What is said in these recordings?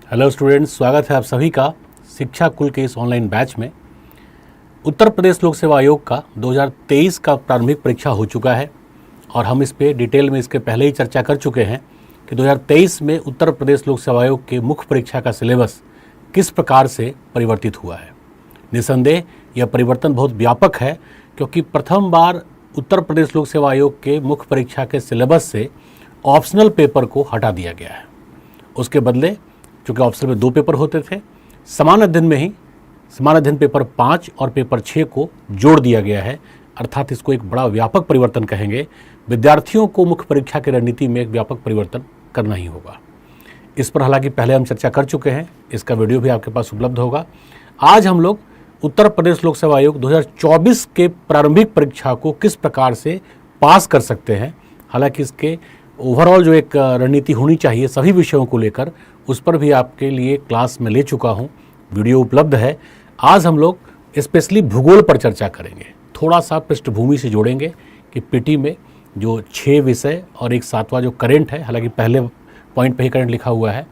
Hello students, स्वागत है आप सभी का शिक्षा कुल के इस ऑनलाइन बैच में। उत्तर प्रदेश लोक सेवा आयोग का 2023 का प्रारंभिक परीक्षा हो चुका है और हम इस पे डिटेल में इसके पहले ही चर्चा कर चुके हैं कि 2023 में उत्तर प्रदेश लोक सेवा आयोग के मुख्य परीक्षा का सिलेबस किस प्रकार से परिवर्तित हुआ है। निसंदेह यह परिवर्तन बहुत व्यापक है, क्योंकि प्रथम बार उत्तर प्रदेश लोक सेवा आयोग के मुख्य परीक्षा के सिलेबस से ऑप्शनल पेपर को हटा दिया गया है। उसके बदले चूँकि ऑप्शनल में 2 पेपर होते थे, समान अध्ययन में ही समान अध्ययन पेपर 5 और पेपर 6 को जोड़ दिया गया है। अर्थात इसको एक बड़ा व्यापक परिवर्तन कहेंगे। विद्यार्थियों को मुख्य परीक्षा की रणनीति में एक व्यापक परिवर्तन करना ही होगा। इस पर हालांकि पहले हम चर्चा कर चुके हैं, इसका वीडियो भी आपके पास उपलब्ध होगा। आज हम लोग उत्तर प्रदेश लोक सेवा आयोग 2024 के प्रारंभिक परीक्षा को किस प्रकार से पास कर सकते हैं, हालांकि इसके ओवरऑल जो एक रणनीति होनी चाहिए सभी विषयों को लेकर, उस पर भी आपके लिए क्लास में ले चुका हूं, वीडियो उपलब्ध है। आज हम लोग स्पेशली भूगोल पर चर्चा करेंगे, थोड़ा सा पृष्ठभूमि से जोड़ेंगे कि पीटी में जो 6 विषय और एक 7वां जो करंट है, हालांकि पहले पॉइंट पे ही करंट लिखा हुआ है,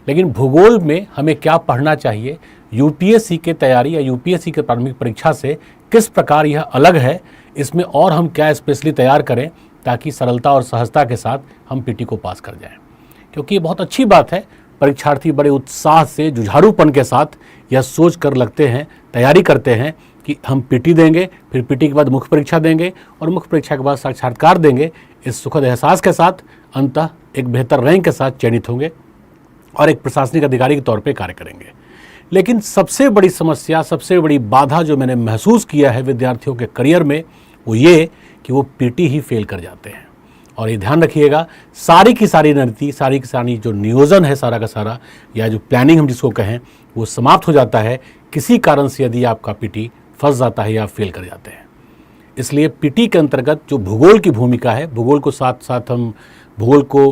लेकिन भूगोल में हमें क्या पढ़ना चाहिए, यूपीएससी के तैयारी या यूपीएससी के प्रारंभिक परीक्षा से किस प्रकार यह अलग है, इसमें और हम क्या स्पेशली तैयार करें ताकि सरलता और सहजता के साथ हम पीटी को पास कर जाएं। क्योंकि ये बहुत अच्छी बात है, परीक्षार्थी बड़े उत्साह से जुझारूपन के साथ यह सोच कर लगते हैं, तैयारी करते हैं कि हम पीटी देंगे, फिर पीटी के बाद मुख्य परीक्षा देंगे और मुख्य परीक्षा के बाद साक्षात्कार देंगे। इस सुखद एहसास के साथ अंततः एक बेहतर रैंक के साथ चयनित होंगे और एक प्रशासनिक अधिकारी के तौर पे कार्य करेंगे। लेकिन सबसे बड़ी समस्या, सबसे बड़ी बाधा जो मैंने महसूस किया है विद्यार्थियों के करियर में, वो ये कि वो पीटी ही फेल कर जाते हैं। और ये ध्यान रखिएगा, सारी की सारी रणनीति, सारी की सारी जो नियोजन है सारा का सारा, या जो प्लानिंग हम जिसको कहें, वो समाप्त हो जाता है किसी कारण से यदि आपका पीटी फंस जाता है या फेल कर जाते हैं। इसलिए पीटी के अंतर्गत जो भूगोल की भूमिका है, भूगोल को साथ साथ हम भूगोल को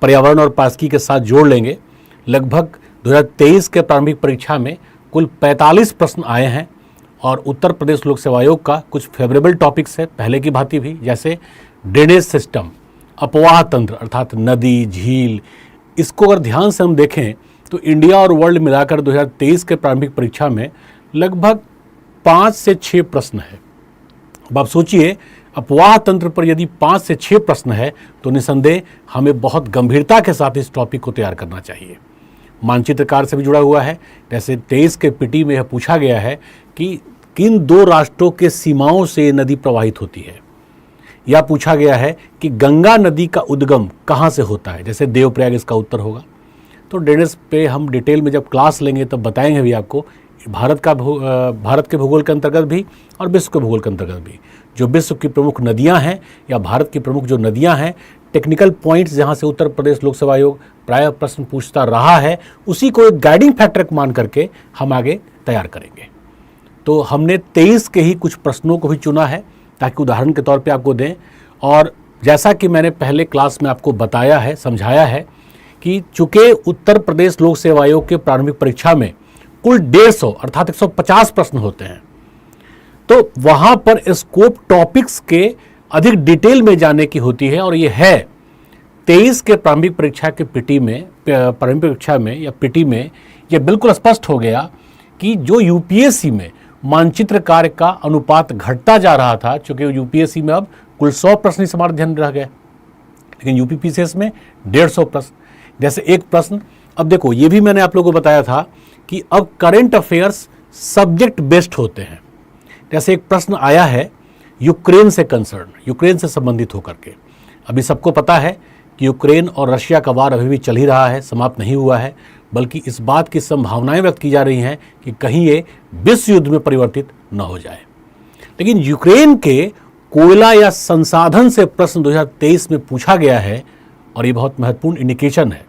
पर्यावरण और पारिस्थितिकी के साथ जोड़ लेंगे। लगभग 2023 के प्रारंभिक परीक्षा में कुल 45 प्रश्न आए हैं और उत्तर प्रदेश लोक सेवा आयोग का कुछ फेवरेबल टॉपिक्स है पहले की भांति भी, जैसे ड्रेनेज सिस्टम, अपवाह तंत्र अर्थात नदी, झील। इसको अगर ध्यान से हम देखें तो इंडिया और वर्ल्ड मिलाकर 2023 के प्रारंभिक परीक्षा में लगभग 5 से 6 प्रश्न है। अब आप सोचिए, अपवाह तंत्र पर यदि 5 से 6 प्रश्न है तो निसंदेह हमें बहुत गंभीरता के साथ इस टॉपिक को तैयार करना चाहिए। मानचित्रकार से भी जुड़ा हुआ है, जैसे 23 के पीटी में यह पूछा गया है कि किन 2 राष्ट्रों के सीमाओं से नदी प्रवाहित होती है, या पूछा गया है कि गंगा नदी का उद्गम कहाँ से होता है, जैसे देवप्रयाग इसका उत्तर होगा। तो ड्रेनेज पे हम डिटेल में जब क्लास लेंगे तब बताएंगे भी आपको, भारत के भूगोल के अंतर्गत भी और विश्व के भूगोल के अंतर्गत भी जो विश्व की प्रमुख नदियां हैं या भारत की प्रमुख जो नदियां हैं, टेक्निकल पॉइंट्स जहां से उत्तर प्रदेश लोक सेवा आयोग प्रायः प्रश्न पूछता रहा है, उसी को एक गाइडिंग फैक्टर मान करके हम आगे तैयार करेंगे। तो हमने 23 के ही कुछ प्रश्नों को भी चुना है ताकि उदाहरण के तौर पे आपको दें। और जैसा कि मैंने पहले क्लास में आपको बताया है, समझाया है कि चूंकि उत्तर प्रदेश लोक सेवा आयोग के प्रारंभिक परीक्षा में कुल 150 अर्थात 150 प्रश्न होते हैं, तो वहां पर स्कोप टॉपिक्स के अधिक डिटेल में जाने की होती है। और ये है 23 के प्रारंभिक परीक्षा के पीटी में, प्रारंभिक परीक्षा में या पीटी में यह बिल्कुल स्पष्ट हो गया कि जो यूपीएससी में मानचित्र कार्य का अनुपात घटता जा रहा था, चूंकि यूपीएससी में अब कुल 100 प्रश्न ही समान अध्ययन रह गए, लेकिन यूपीपीसीएस में 150 प्रश्न। जैसे एक प्रश्न, अब देखो ये भी मैंने आप लोगों को बताया था कि अब करंट अफेयर्स सब्जेक्ट बेस्ड होते हैं। जैसे एक प्रश्न आया है यूक्रेन से कंसर्न, यूक्रेन से संबंधित होकर के। अभी सबको पता है कि यूक्रेन और रशिया का वार अभी भी चल ही रहा है, समाप्त नहीं हुआ है, बल्कि इस बात की संभावनाएं व्यक्त की जा रही हैं कि कहीं ये विश्व युद्ध में परिवर्तित न हो जाए। लेकिन यूक्रेन के कोयला या संसाधन से प्रश्न 2023 में पूछा गया है और ये बहुत महत्वपूर्ण इंडिकेशन है।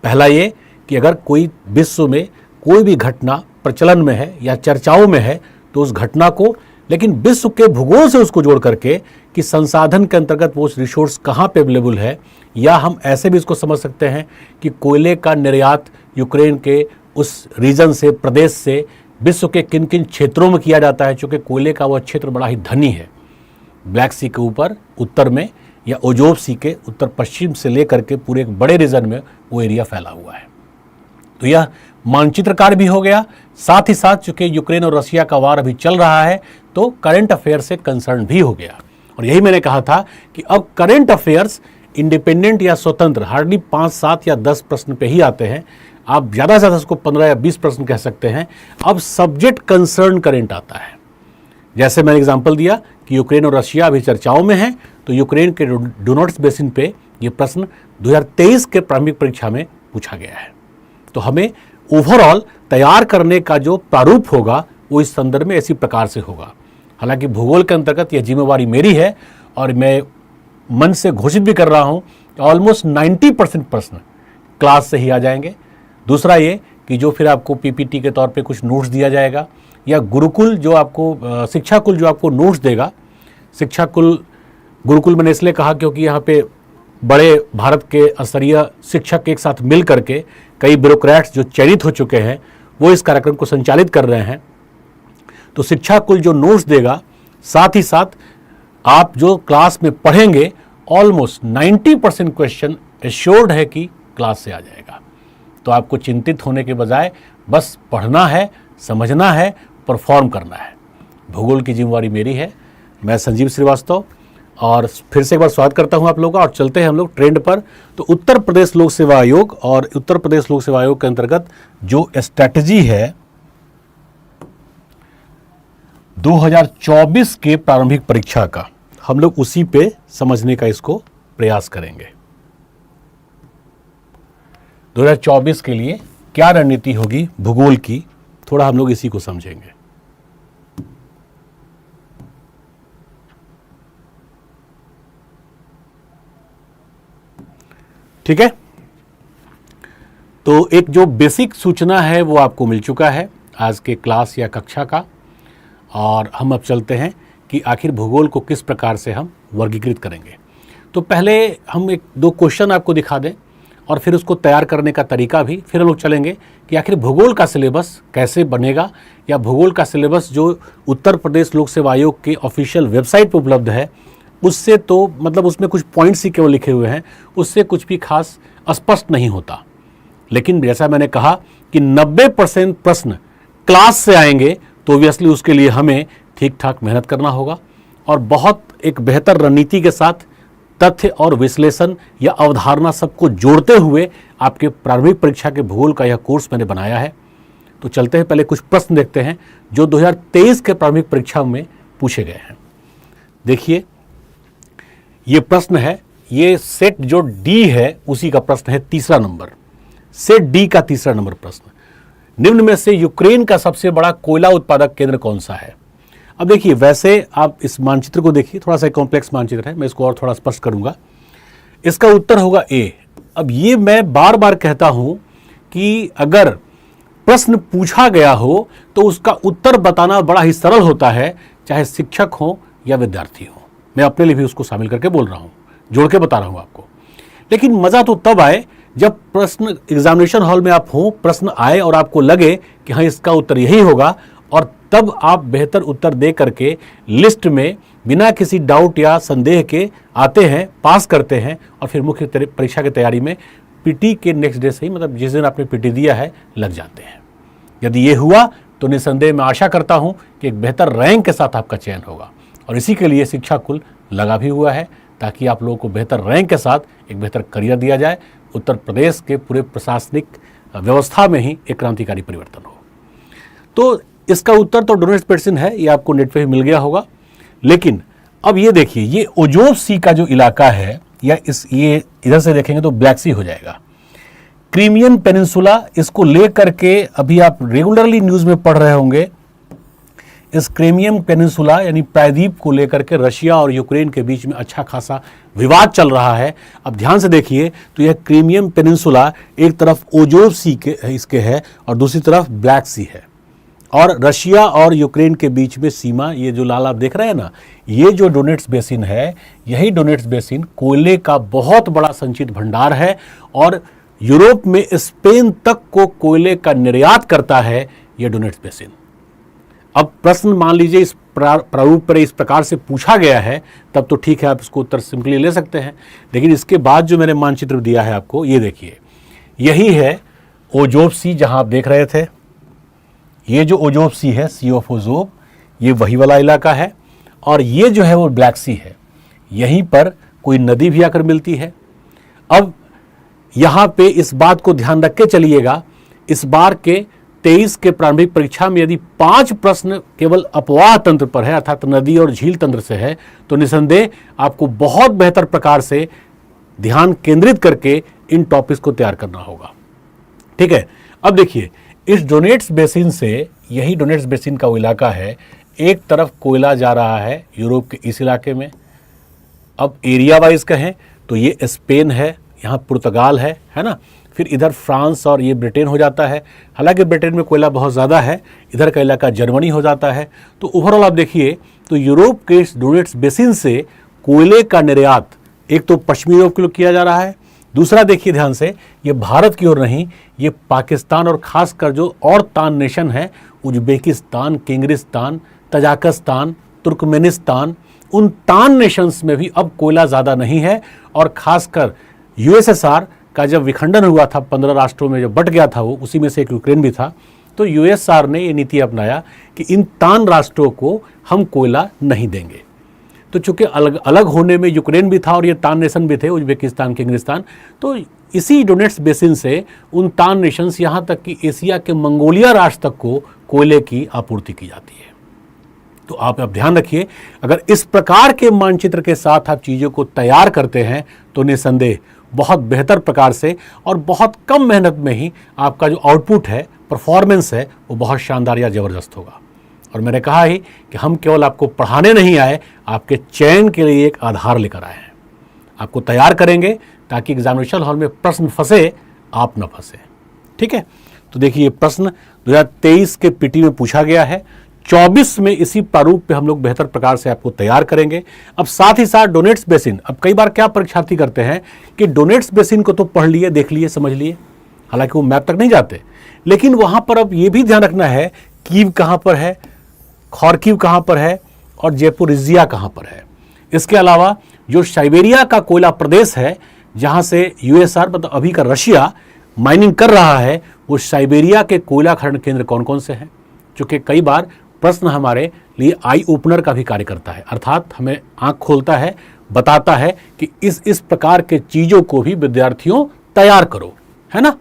पहला ये कि अगर कोई विश्व में कोई भी घटना प्रचलन में है या चर्चाओं में है तो उस घटना को, लेकिन विश्व के भूगोल से उसको जोड़ करके कि संसाधन के अंतर्गत वो रिसोर्स कहाँ पे अवेलेबल है, या हम ऐसे भी इसको समझ सकते हैं कि कोयले का निर्यात यूक्रेन के उस रीजन से, प्रदेश से विश्व के किन किन क्षेत्रों में किया जाता है, चूँकि कोयले का वह क्षेत्र बड़ा ही धनी है। ब्लैक सी के ऊपर उत्तर में या ओजोव सी के उत्तर पश्चिम से लेकर के पूरे एक बड़े रीजन में वो एरिया फैला हुआ है। तो यह मानचित्रकार भी हो गया, साथ ही साथ चूंकि यूक्रेन और रशिया का वार अभी चल रहा है तो करंट अफेयर से कंसर्न भी हो गया। और यही मैंने कहा था कि अब करंट अफेयर्स इंडिपेंडेंट या स्वतंत्र हार्डली 5, 7 या 10 प्रश्न पे ही आते हैं। आप ज़्यादा से ज़्यादा उसको 15 या 20 प्रश्न कह सकते हैं। अब सब्जेक्ट कंसर्न करंट आता है। जैसे मैंने एग्जाम्पल दिया कि यूक्रेन और रशिया अभी चर्चाओं में है, तो यूक्रेन के डोनेट्स बेसिन पे ये प्रश्न 2023 के प्रारंभिक परीक्षा में पूछा गया है। तो हमें ओवरऑल तैयार करने का जो प्रारूप होगा वो इस संदर्भ में इसी प्रकार से होगा। हालांकि भूगोल के अंतर्गत यह जिम्मेवारी मेरी है और मैं मन से घोषित भी कर रहा हूं कि ऑलमोस्ट 90% प्रश्न क्लास से ही आ जाएंगे। दूसरा ये कि जो फिर आपको पीपीटी के तौर पे कुछ नोट्स दिया जाएगा या गुरुकुल जो आपको शिक्षा कुल जो आपको नोट्स देगा, शिक्षा कुल गुरुकुल मैंने इसलिए कहा क्योंकि यहाँ पे बड़े भारत के स्तरीय शिक्षक एक साथ मिल करके कई ब्यूरोक्रेट्स जो चयनित हो चुके हैं वो इस कार्यक्रम को संचालित कर रहे हैं। तो शिक्षा कुल जो नोट्स देगा, साथ ही साथ आप जो क्लास में पढ़ेंगे ऑलमोस्ट 90% क्वेश्चन एश्योर्ड है कि क्लास से आ जाएगा। तो आपको चिंतित होने के बजाय बस पढ़ना है, समझना है, परफॉर्म करना है। भूगोल की जिम्मेवारी मेरी है। मैं संजीव श्रीवास्तव और फिर से एक बार स्वागत करता हूं आप लोगों का और चलते हैं हम लोग ट्रेंड पर। तो उत्तर प्रदेश लोक सेवा आयोग और उत्तर प्रदेश लोक सेवा आयोग के अंतर्गत जो स्ट्रैटेजी है 2024 के प्रारंभिक परीक्षा का, हम लोग उसी पे समझने का इसको प्रयास करेंगे। 2024 के लिए क्या रणनीति होगी भूगोल की, थोड़ा हम लोग इसी को समझेंगे। ठीक है, तो एक जो बेसिक सूचना है वो आपको मिल चुका है आज के क्लास या कक्षा का, और हम अब चलते हैं कि आखिर भूगोल को किस प्रकार से हम वर्गीकृत करेंगे। तो पहले हम 1-2 क्वेश्चन आपको दिखा दें और फिर उसको तैयार करने का तरीका भी, फिर हम लोग चलेंगे कि आखिर भूगोल का सिलेबस कैसे बनेगा, या भूगोल का सिलेबस जो उत्तर प्रदेश लोक सेवा आयोग के ऑफिशियल वेबसाइट पर उपलब्ध है उससे तो मतलब उसमें कुछ पॉइंट्स ही केवल लिखे हुए हैं, उससे कुछ भी खास स्पष्ट नहीं होता। लेकिन जैसा मैंने कहा कि 90% प्रश्न क्लास से आएंगे तो ऑब्वियसली उसके लिए हमें ठीक ठाक मेहनत करना होगा और बहुत एक बेहतर रणनीति के साथ तथ्य और विश्लेषण या अवधारणा सबको जोड़ते हुए आपके प्रारंभिक परीक्षा के भूगोल का यह कोर्स मैंने बनाया है। तो चलते हैं, पहले कुछ प्रश्न देखते हैं जो 2023 के प्रारंभिक परीक्षा में पूछे गए हैं। देखिए, ये प्रश्न है, ये सेट जो डी है उसी का प्रश्न है, तीसरा नंबर, सेट डी का तीसरा नंबर प्रश्न। निम्न में से यूक्रेन का सबसे बड़ा कोयला उत्पादक केंद्र कौन सा है? अब देखिए, वैसे आप इस मानचित्र को देखिए, थोड़ा सा कॉम्प्लेक्स मानचित्र है, मैं इसको और थोड़ा स्पष्ट करूंगा। इसका उत्तर होगा ए। अब ये मैं बार बार कहता हूं कि अगर प्रश्न पूछा गया हो तो उसका उत्तर बताना बड़ा ही सरल होता है, चाहे शिक्षक हो या विद्यार्थी हो। मैं अपने लिए भी उसको शामिल करके बोल रहा हूं, जोड़ के बता रहा हूं आपको। लेकिन मजा तो तब आए जब प्रश्न एग्जामिनेशन हॉल में आप हो, प्रश्न आए और आपको लगे कि हाँ इसका उत्तर यही होगा, और तब आप बेहतर उत्तर दे करके लिस्ट में बिना किसी डाउट या संदेह के आते हैं, पास करते हैं और फिर मुख्य परीक्षा की तैयारी में पीटी के नेक्स्ट डे से ही, मतलब जिस दिन आपने पीटी दिया है, लग जाते हैं। यदि ये हुआ तो निसंदेह मैं आशा करता हूं कि एक बेहतर रैंक के साथ आपका चयन होगा, और इसी के लिए शिक्षा कुल लगा भी हुआ है ताकि आप लोगों को बेहतर रैंक के साथ एक बेहतर करियर दिया जाए, उत्तर प्रदेश के पूरे प्रशासनिक व्यवस्था में ही एक क्रांतिकारी परिवर्तन हो। तो इसका उत्तर तो डोनेट्स बेसिन है, ये आपको नेट पे ही मिल गया होगा। लेकिन अब ये देखिए, ये ओजोव सी का जो इलाका है, या ये इधर से देखेंगे तो ब्लैक सी हो जाएगा, क्रीमियन पेनिनसुला, इसको लेकर के अभी आप रेगुलरली न्यूज़ में पढ़ रहे होंगे। इस क्रीमियन पेनिनसुला यानी प्रायद्वीप को लेकर के रशिया और यूक्रेन के बीच में अच्छा खासा विवाद चल रहा है। अब ध्यान से देखिए तो यह क्रीमियन पेनिनसुला एक तरफ ओजोव सी के इसके है और दूसरी तरफ ब्लैक सी है, और रशिया और यूक्रेन के बीच में सीमा, ये जो लाल आप देख रहे हैं ना, ये जो डोनेट्स बेसिन है, यही डोनेट्स बेसिन कोयले का बहुत बड़ा संचित भंडार है और यूरोप में स्पेन तक को कोयले का निर्यात करता है ये डोनेट्स बेसिन। अब प्रश्न मान लीजिए इस प्रारूप पर इस प्रकार से पूछा गया है, तब तो ठीक है, आप इसको उत्तर सिंपली ले सकते हैं। लेकिन इसके बाद जो मैंने मानचित्र दिया है आपको, ये देखिए, यही है ओजोब सी जहां आप देख रहे थे, ये जो ओजोब सी है, सी ऑफ ओजोब, ये वही वाला इलाका है। और ये जो है वो ब्लैक सी है, यहीं पर कोई नदी भी आकर मिलती है। अब यहाँ पे इस बात को ध्यान रख के चलिएगा, इस बार के 23 के प्रारंभिक परीक्षा में यदि 5 प्रश्न केवल अपवाह तंत्र पर है, अर्थात नदी और झील तंत्र से है, तो निसंदेह आपको बहुत बेहतर प्रकार से ध्यान केंद्रित करके इन टॉपिक्स को तैयार करना होगा। ठीक है, अब देखिए, इस डोनेट्स बेसिन से, यही डोनेट्स बेसिन का वो इलाका है, एक तरफ कोयला जा रहा है यूरोप के इस इलाके में। अब एरिया वाइज कहें तो ये स्पेन है, यहाँ पुर्तगाल है ना, फिर इधर फ्रांस और ये ब्रिटेन हो जाता है। हालांकि ब्रिटेन में कोयला बहुत ज़्यादा है, इधर का इलाका जर्मनी हो जाता है। तो ओवरऑल आप देखिए, तो यूरोप के इस डोनेट्स बेसिन से कोयले का निर्यात एक तो पश्चिमी यूरोप के लिए किया जा रहा है, दूसरा देखिए ध्यान से, ये भारत की ओर नहीं, ये पाकिस्तान और खासकर जो और तान नेशन है, उज्बेकिस्तान, किर्गिस्तान, तजाकिस्तान, तुर्कमेनिस्तान, उन तान नेशंस में भी अब कोयला ज़्यादा नहीं है। और खासकर यूएसएसआर का जब विखंडन हुआ था, 15 राष्ट्रों में जब बट गया था वो, उसी में से एक यूक्रेन भी था, तो यूएसएसआर ने ये नीति अपनाया कि इन तान राष्ट्रों को हम कोयला नहीं देंगे। तो चूंकि अलग अलग होने में यूक्रेन भी था और ये तान नेशन भी थे, उज्बेकिस्तान, किर्गिस्तान, तो इसी डोनेट्स बेसिन से उन तान नेशंस, यहाँ तक कि एशिया के मंगोलिया राष्ट्र तक को कोयले की आपूर्ति की जाती है। तो आप अब ध्यान रखिए, अगर इस प्रकार के मानचित्र के साथ आप चीज़ों को तैयार करते हैं तो निसंदेह बहुत बेहतर प्रकार से और बहुत कम मेहनत में ही आपका जो आउटपुट है, परफॉर्मेंस है, वो बहुत शानदार या ज़बरदस्त होगा। और मैंने कहा ही कि हम केवल आपको पढ़ाने नहीं आए, आपके चयन के लिए एक आधार लेकर आए हैं। आपको तैयार करेंगे ताकि एग्जामिनेशन हॉल में प्रश्न फंसे, आप न फंसे। ठीक है, तो देखिए, प्रश्न 2023 के पीटी में पूछा गया है, 24 में इसी प्रारूप पे हम लोग बेहतर प्रकार से आपको तैयार करेंगे। अब साथ ही साथ डोनेट्स बेसिन, अब कई बार क्या परीक्षार्थी करते हैं कि डोनेट्स बेसिन को तो पढ़ लिए, देख लिए, समझ लिए, हालांकि वो मैप तक नहीं जाते, लेकिन वहां पर अब ये भी ध्यान रखना है कीव कहां पर है, खार्किव कहां पर है और जयपुरिजिया कहां पर है। इसके अलावा जो साइबेरिया का कोयला प्रदेश है, जहां से यूएसआर मतलब अभी का रशिया माइनिंग कर रहा है, वो साइबेरिया के कोयला खनन केंद्र कौन कौन से हैं। क्योंकि कई बार प्रश्न हमारे लिए आई ओपनर का भी कार्य करता है, अर्थात हमें आंख खोलता है, बताता है कि इस प्रकार के चीज़ों को भी विद्यार्थियों तैयार करो, है ना।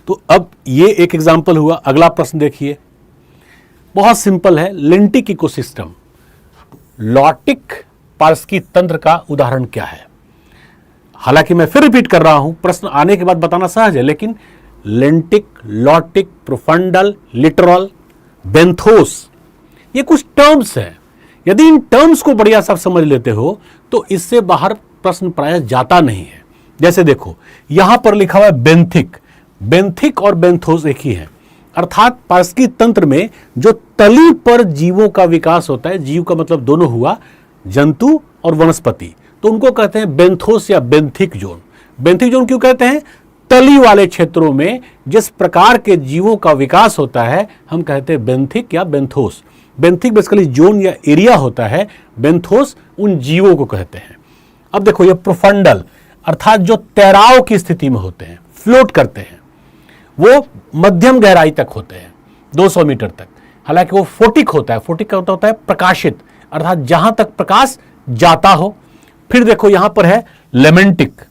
तो अब ये एक एग्जाम्पल हुआ। अगला प्रश्न देखिए, बहुत सिंपल है, लेंटिक इकोसिस्टम, लॉटिक पार्स्की तंत्र का उदाहरण क्या है। हालांकि मैं फिर रिपीट कर रहा हूं, प्रश्न आने के बाद बताना सहज है, लेकिन लेंटिक, लॉटिक, प्रोफंडल, लिटरल, बेंथोस, ये कुछ टर्म्स हैं। यदि इन टर्म्स को बढ़िया सब समझ लेते हो तो इससे बाहर प्रश्न प्रायः जाता नहीं है। जैसे देखो, यहां पर लिखा हुआ है बेंथिक, बेंथिक और बेंथोस एक ही है, अर्थात पार्स्की तंत्र में जो तली पर जीवों का विकास होता है, जीव का मतलब दोनों हुआ, जंतु और वनस्पति, तो उनको कहते हैं बेंथोस या बेंथिक जोन। बेंथिक जोन क्यों कहते हैं? तली वाले क्षेत्रों में जिस प्रकार के जीवों का विकास होता है हम कहते हैं बेंथिक या बेंथोस। बेंथिक बेसिकली जोन या एरिया होता है, बेंथोस उन जीवों को कहते हैं। अब देखो, ये प्रोफंडल अर्थात जो तैराव की स्थिति में होते हैं, फ्लोट करते हैं, वो मध्यम गहराई तक होते हैं, 200 मीटर तक। हालांकि वो फोटिक होता है, फोटिक का होता है प्रकाशित, अर्थात जहां तक प्रकाश जाता हो। फिर देखो, यहां पर है लेमेंटिक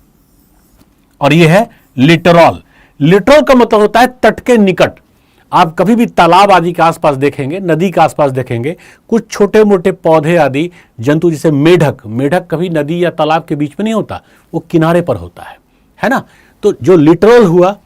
और ये है लिटरल। लिटरल का मतलब होता है तट के निकट। आप कभी भी तालाब आदि के आसपास देखेंगे, नदी के आसपास देखेंगे, कुछ छोटे मोटे पौधे आदि, जंतु जैसे मेढक, मेढक कभी नदी या तालाब के बीच में नहीं होता, वो किनारे पर होता है ना। तो जो लिटरल हुआ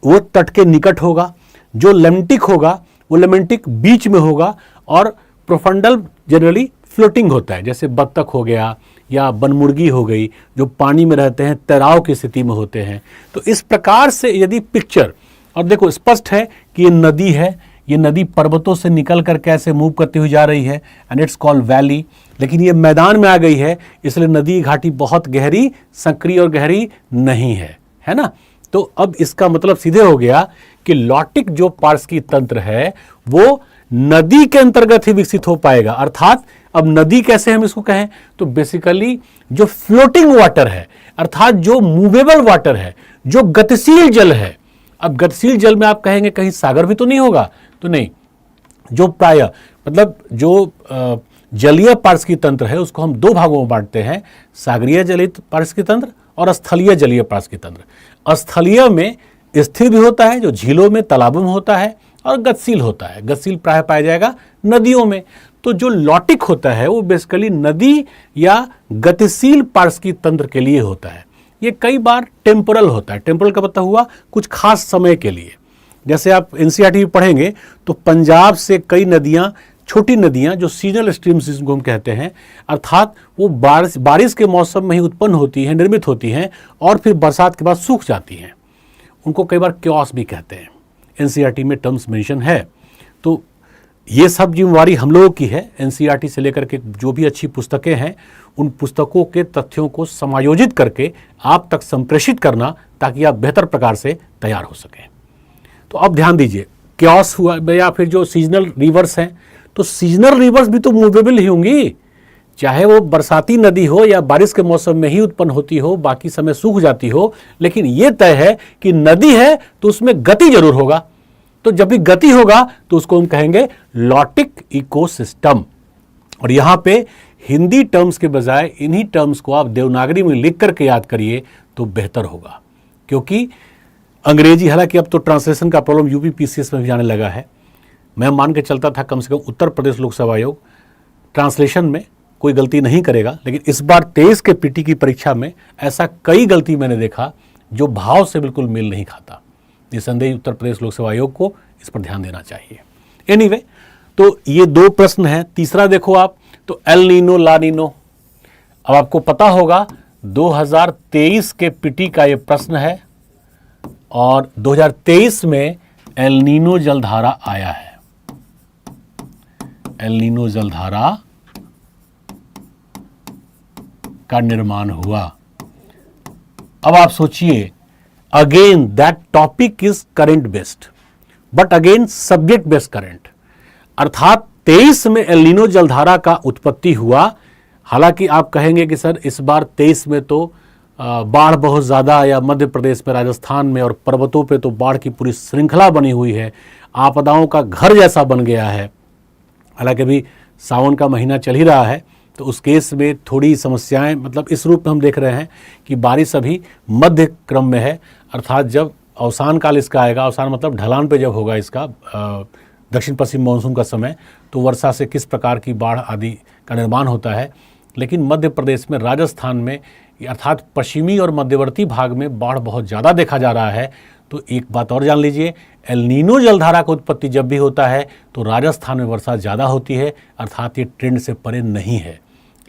वो तट के निकट होगा, जो लेमेंटिक होगा वो लेमेंटिक बीच में होगा, और प्रोफंडल जनरली फ्लोटिंग होता है, जैसे बत्तख हो गया या बनमुर्गी हो गई, जो पानी में रहते हैं, तैराव की स्थिति में होते हैं। तो इस प्रकार से यदि पिक्चर, और देखो स्पष्ट है कि ये नदी है, ये नदी पर्वतों से निकल कर कैसे मूव करती हुई जा रही है, एंड इट्स कॉल्ड वैली। लेकिन ये मैदान में आ गई है, इसलिए नदी घाटी बहुत गहरी, सक्रिय और गहरी नहीं है ना। तो अब इसका मतलब सीधे हो गया कि लॉटिक जो पार्स्की तंत्र है वो नदी के अंतर्गत ही विकसित हो पाएगा। अर्थात अब नदी कैसे हम इसको कहें, तो बेसिकली जो फ्लोटिंग वाटर है, अर्थात जो मूवेबल वाटर है, जो गतिशील जल है, अब गतिशील जल में आप कहेंगे कहीं सागर भी तो नहीं होगा, तो नहीं, जो प्राय मतलब जो जलीय पारिस्थितिकी तंत्र है उसको हम दो भागों में बांटते हैं, सागरीय जलीय पारिस्थितिकी तंत्र और स्थलीय जलीय पारिस्थितिकी तंत्र। स्थलीय में स्थिर भी होता है, जो झीलों में तालाबों में होता है, और गतिशील होता है। गतिशील प्राय पाया जाएगा नदियों में। तो जो लॉटिक होता है वो बेसिकली नदी या गतिशील पारिस्थितिकी तंत्र के लिए होता है। ये कई बार टेम्पोरल होता है। टेम्पोरल का मतलब हुआ कुछ खास समय के लिए। जैसे आप एनसीईआरटी में पढ़ेंगे तो पंजाब से कई नदियाँ, छोटी नदियाँ जो सीजनल स्ट्रीम्स जिनको हम कहते हैं, अर्थात वो बारिश के मौसम में ही उत्पन्न होती हैं, निर्मित होती हैं और फिर बरसात के बाद सूख जाती हैं, उनको कई बार क्योस भी कहते हैं। एनसीईआरटी में टर्म्स मेंशन है। तो ये सब जिम्मेवारी हम लोगों की है। एनसीईआरटी से लेकर के जो भी अच्छी पुस्तकें हैं उन पुस्तकों के तथ्यों को समायोजित करके आप तक संप्रेषित करना, ताकि आप बेहतर प्रकार से तैयार हो सकें। तो अब ध्यान दीजिए, क्योस हुआ या फिर जो सीजनल रिवर्स हैं, तो सीजनल रिवर्स भी तो मूवेबल ही होंगी, चाहे वो बरसाती नदी हो या बारिश के मौसम में ही उत्पन्न होती हो, बाकी समय सूख जाती हो, लेकिन ये तय है कि नदी है तो उसमें गति जरूर होगा। तो जब भी गति होगा तो उसको हम कहेंगे लॉटिक इकोसिस्टम। और यहां पे हिंदी टर्म्स के बजाय इन्हीं टर्म्स को आप देवनागरी में लिख करके याद करिए तो बेहतर होगा, क्योंकि अंग्रेजी, हालांकि अब तो ट्रांसलेशन का प्रॉब्लम यूपीपीसीएस में भी जाने लगा है। मैं मान के चलता था कम से कम उत्तर प्रदेश लोक सेवा आयोग ट्रांसलेशन में कोई गलती नहीं करेगा, लेकिन इस बार 23 के पीटी की परीक्षा में ऐसा कई गलती मैंने देखा जो भाव से बिल्कुल मेल नहीं खाता। निसंदेह उत्तर प्रदेश लोक सेवा आयोग को इस पर ध्यान देना चाहिए। एनीवे, तो ये दो प्रश्न हैं। तीसरा देखो आप, तो एल नीनो ला नीनो। अब आपको पता होगा 2023 के पीटी का ये प्रश्न है और 2023 में एल नीनो जलधारा आया है। एल नीनो जलधारा का निर्माण हुआ। अब आप सोचिए, again that topic is current based, but again subject based current, अर्थात 23 में एल नीनो जलधारा का उत्पत्ति हुआ। हालांकि आप कहेंगे कि सर इस बार 23 में तो बाढ़ बहुत ज़्यादा, या मध्य प्रदेश में, राजस्थान में और पर्वतों पे तो बाढ़ की पूरी श्रृंखला बनी हुई है, आपदाओं का घर जैसा बन गया है। हालांकि अभी सावन का महीना चल ही रहा है, तो उस केस में थोड़ी समस्याएं, मतलब इस रूप में हम देख रहे हैं कि बारिश अभी मध्य क्रम में है, अर्थात जब अवसान काल इसका आएगा, अवसान मतलब ढलान पे जब होगा इसका दक्षिण पश्चिम मानसून का समय, तो वर्षा से किस प्रकार की बाढ़ आदि का निर्माण होता है। लेकिन मध्य प्रदेश में, राजस्थान में, अर्थात पश्चिमी और मध्यवर्ती भाग में बाढ़ बहुत ज़्यादा देखा जा रहा है। तो एक बात और जान लीजिए, एल नीनो जलधारा का उत्पत्ति जब भी होता है तो राजस्थान में वर्षा ज़्यादा होती है, अर्थात ये ट्रेंड से परे नहीं है।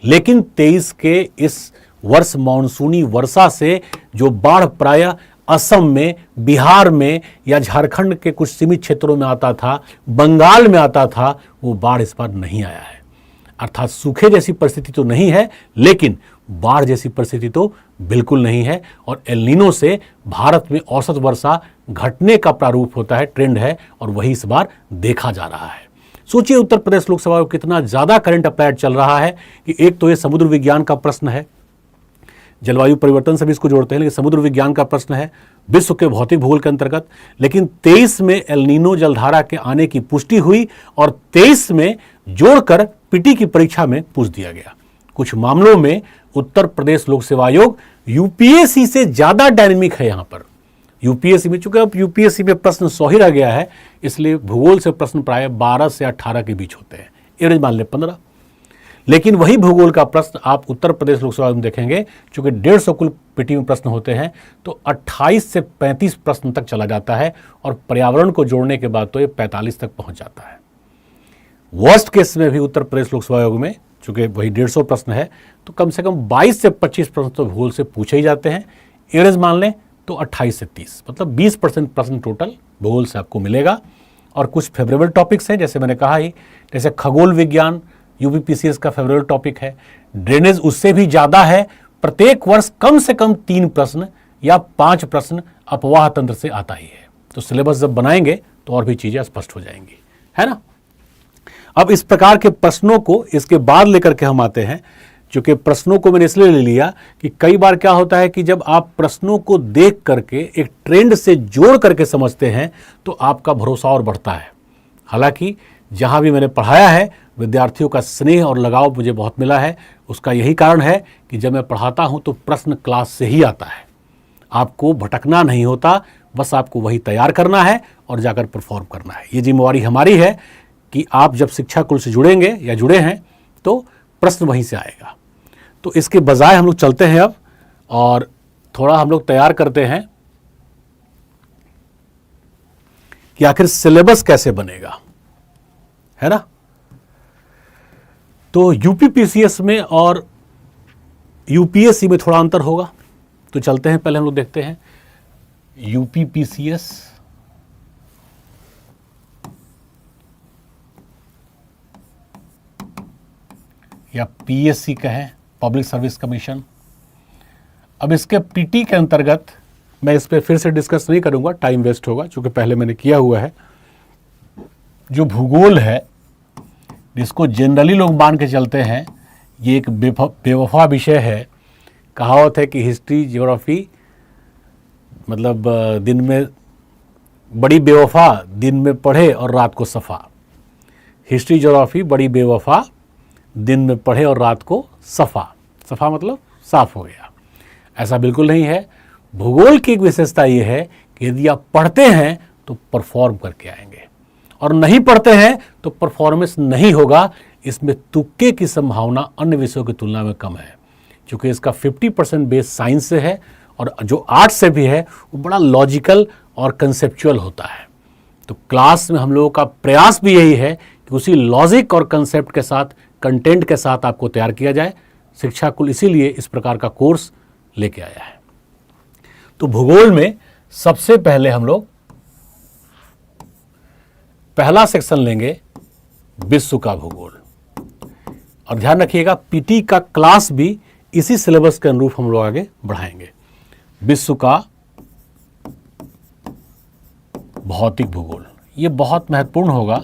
लेकिन 23 के इस वर्ष मानसूनी वर्षा से जो बाढ़ प्रायः असम में, बिहार में या झारखंड के कुछ सीमित क्षेत्रों में आता था, बंगाल में आता था, वो बाढ़ इस बार नहीं आया है। अर्थात सूखे जैसी परिस्थिति तो नहीं है, लेकिन बाढ़ जैसी परिस्थिति तो बिल्कुल नहीं है। और एल नीनो से भारत में औसत वर्षा घटने का प्रारूप होता है, ट्रेंड है, और वही इस बार देखा जा रहा है। सोचिए उत्तर प्रदेश लोकसभा में कितना ज़्यादा करंट अफेयर चल रहा है कि एक तो ये समुद्र विज्ञान का प्रश्न है, जलवायु परिवर्तन से भी इसको जोड़ते हैं, लेकिन समुद्र विज्ञान का प्रश्न है विश्व के भौतिक भूगोल के अंतर्गत। लेकिन 23 में एल नीनो जलधारा के आने की पुष्टि हुई और 23 में जोड़कर पीटी की परीक्षा में पूछ दिया गया। कुछ मामलों में उत्तर प्रदेश लोक सेवा आयोग यूपीएससी से ज़्यादा डायनेमिक है। यहाँ पर यूपीएससी में, चूंकि अब यूपीएससी में प्रश्न 100 ही रह गया है, इसलिए भूगोल से प्रश्न प्राय 12 से 18 के बीच होते हैं, एवरेज मान ले 15। लेकिन वही भूगोल का प्रश्न आप उत्तर प्रदेश लोक सेवा में देखेंगे, चूंकि 150 कुल पीटी में प्रश्न होते हैं, तो 28 से 35 प्रश्न तक चला जाता है, और पर्यावरण को जोड़ने के बाद तो ये 45 तक पहुंच जाता है। वर्स्ट केस में भी उत्तर प्रदेश लोक सेवा आयोग में चूंकि वही 150 प्रश्न है, तो कम से कम 22 से 25 प्रश्न तो भूगोल से पूछे ही जाते हैं। एवरेज मान लें तो 28 से 30, मतलब 20% प्रश्न टोटल भूगोल से आपको मिलेगा। और कुछ फेवरेबल टॉपिक्स हैं, जैसे मैंने कहा ही, जैसे खगोल विज्ञान यूपीपीसीएस का फेवरेबल टॉपिक है। ड्रेनेज उससे भी ज़्यादा है, प्रत्येक वर्ष कम से कम 3 प्रश्न या 5 प्रश्न अपवाह तंत्र से आता ही है। तो सिलेबस जब बनाएंगे तो और भी चीज़ें स्पष्ट हो जाएंगी, है ना। अब इस प्रकार के प्रश्नों को इसके बाद लेकर के हम आते हैं, क्योंकि प्रश्नों को मैंने इसलिए ले लिया कि कई बार क्या होता है कि जब आप प्रश्नों को देख करके एक ट्रेंड से जोड़ करके समझते हैं तो आपका भरोसा और बढ़ता है। हालांकि जहां भी मैंने पढ़ाया है विद्यार्थियों का स्नेह और लगाव मुझे बहुत मिला है। उसका यही कारण है कि जब मैं पढ़ाता हूं तो प्रश्न क्लास से ही आता है, आपको भटकना नहीं होता, बस आपको वही तैयार करना है और जाकर परफॉर्म करना है। ये जिम्मेवारी हमारी है कि आप जब शिक्षा कुल से जुड़ेंगे या जुड़े हैं तो प्रश्न वहीं से आएगा। तो इसके बजाय हम लोग चलते हैं अब और थोड़ा हम लोग तैयार करते हैं कि आखिर सिलेबस कैसे बनेगा, है ना। तो यूपीपीसीएस में और यूपीएससी में थोड़ा अंतर होगा, तो चलते हैं पहले हम लोग देखते हैं यूपीपीसीएस या पीएससी कहें, पब्लिक सर्विस कमीशन। अब इसके पीटी के अंतर्गत मैं इस पर फिर से डिस्कस नहीं करूंगा, टाइम वेस्ट होगा, क्योंकि पहले मैंने किया हुआ है। जो भूगोल है जिसको जनरली लोग मान के चलते हैं, ये एक बेवफा विषय है। कहावत है कि हिस्ट्री ज्योग्राफी मतलब दिन में बड़ी बेवफा, दिन में पढ़े और रात को सफ़ा। हिस्ट्री ज्योग्राफी बड़ी बेवफा, दिन में पढ़े और रात को सफ़ा। सफ़ा मतलब साफ हो गया, ऐसा बिल्कुल नहीं है। भूगोल की एक विशेषता ये है कि यदि आप पढ़ते हैं तो परफॉर्म करके आएंगे और नहीं पढ़ते हैं तो परफॉर्मेंस नहीं होगा। इसमें तुक्के की संभावना अन्य विषयों की तुलना में कम है, क्योंकि इसका 50% बेस साइंस से है और जो आर्ट्स से भी है वो बड़ा लॉजिकल और कंसेप्चुअल होता है। तो क्लास में हम लोगों का प्रयास भी यही है कि उसी लॉजिक और कंसेप्ट के साथ, कंटेंट के साथ आपको तैयार किया जाए। शिक्षा कुल इसीलिए इस प्रकार का कोर्स लेके आया है। तो भूगोल में सबसे पहले हम लोग पहला सेक्शन लेंगे विश्व का भूगोल। और ध्यान रखिएगा पीटी का क्लास भी इसी सिलेबस के अनुरूप हम लोग आगे बढ़ाएंगे। विश्व का भौतिक भूगोल, ये बहुत महत्वपूर्ण होगा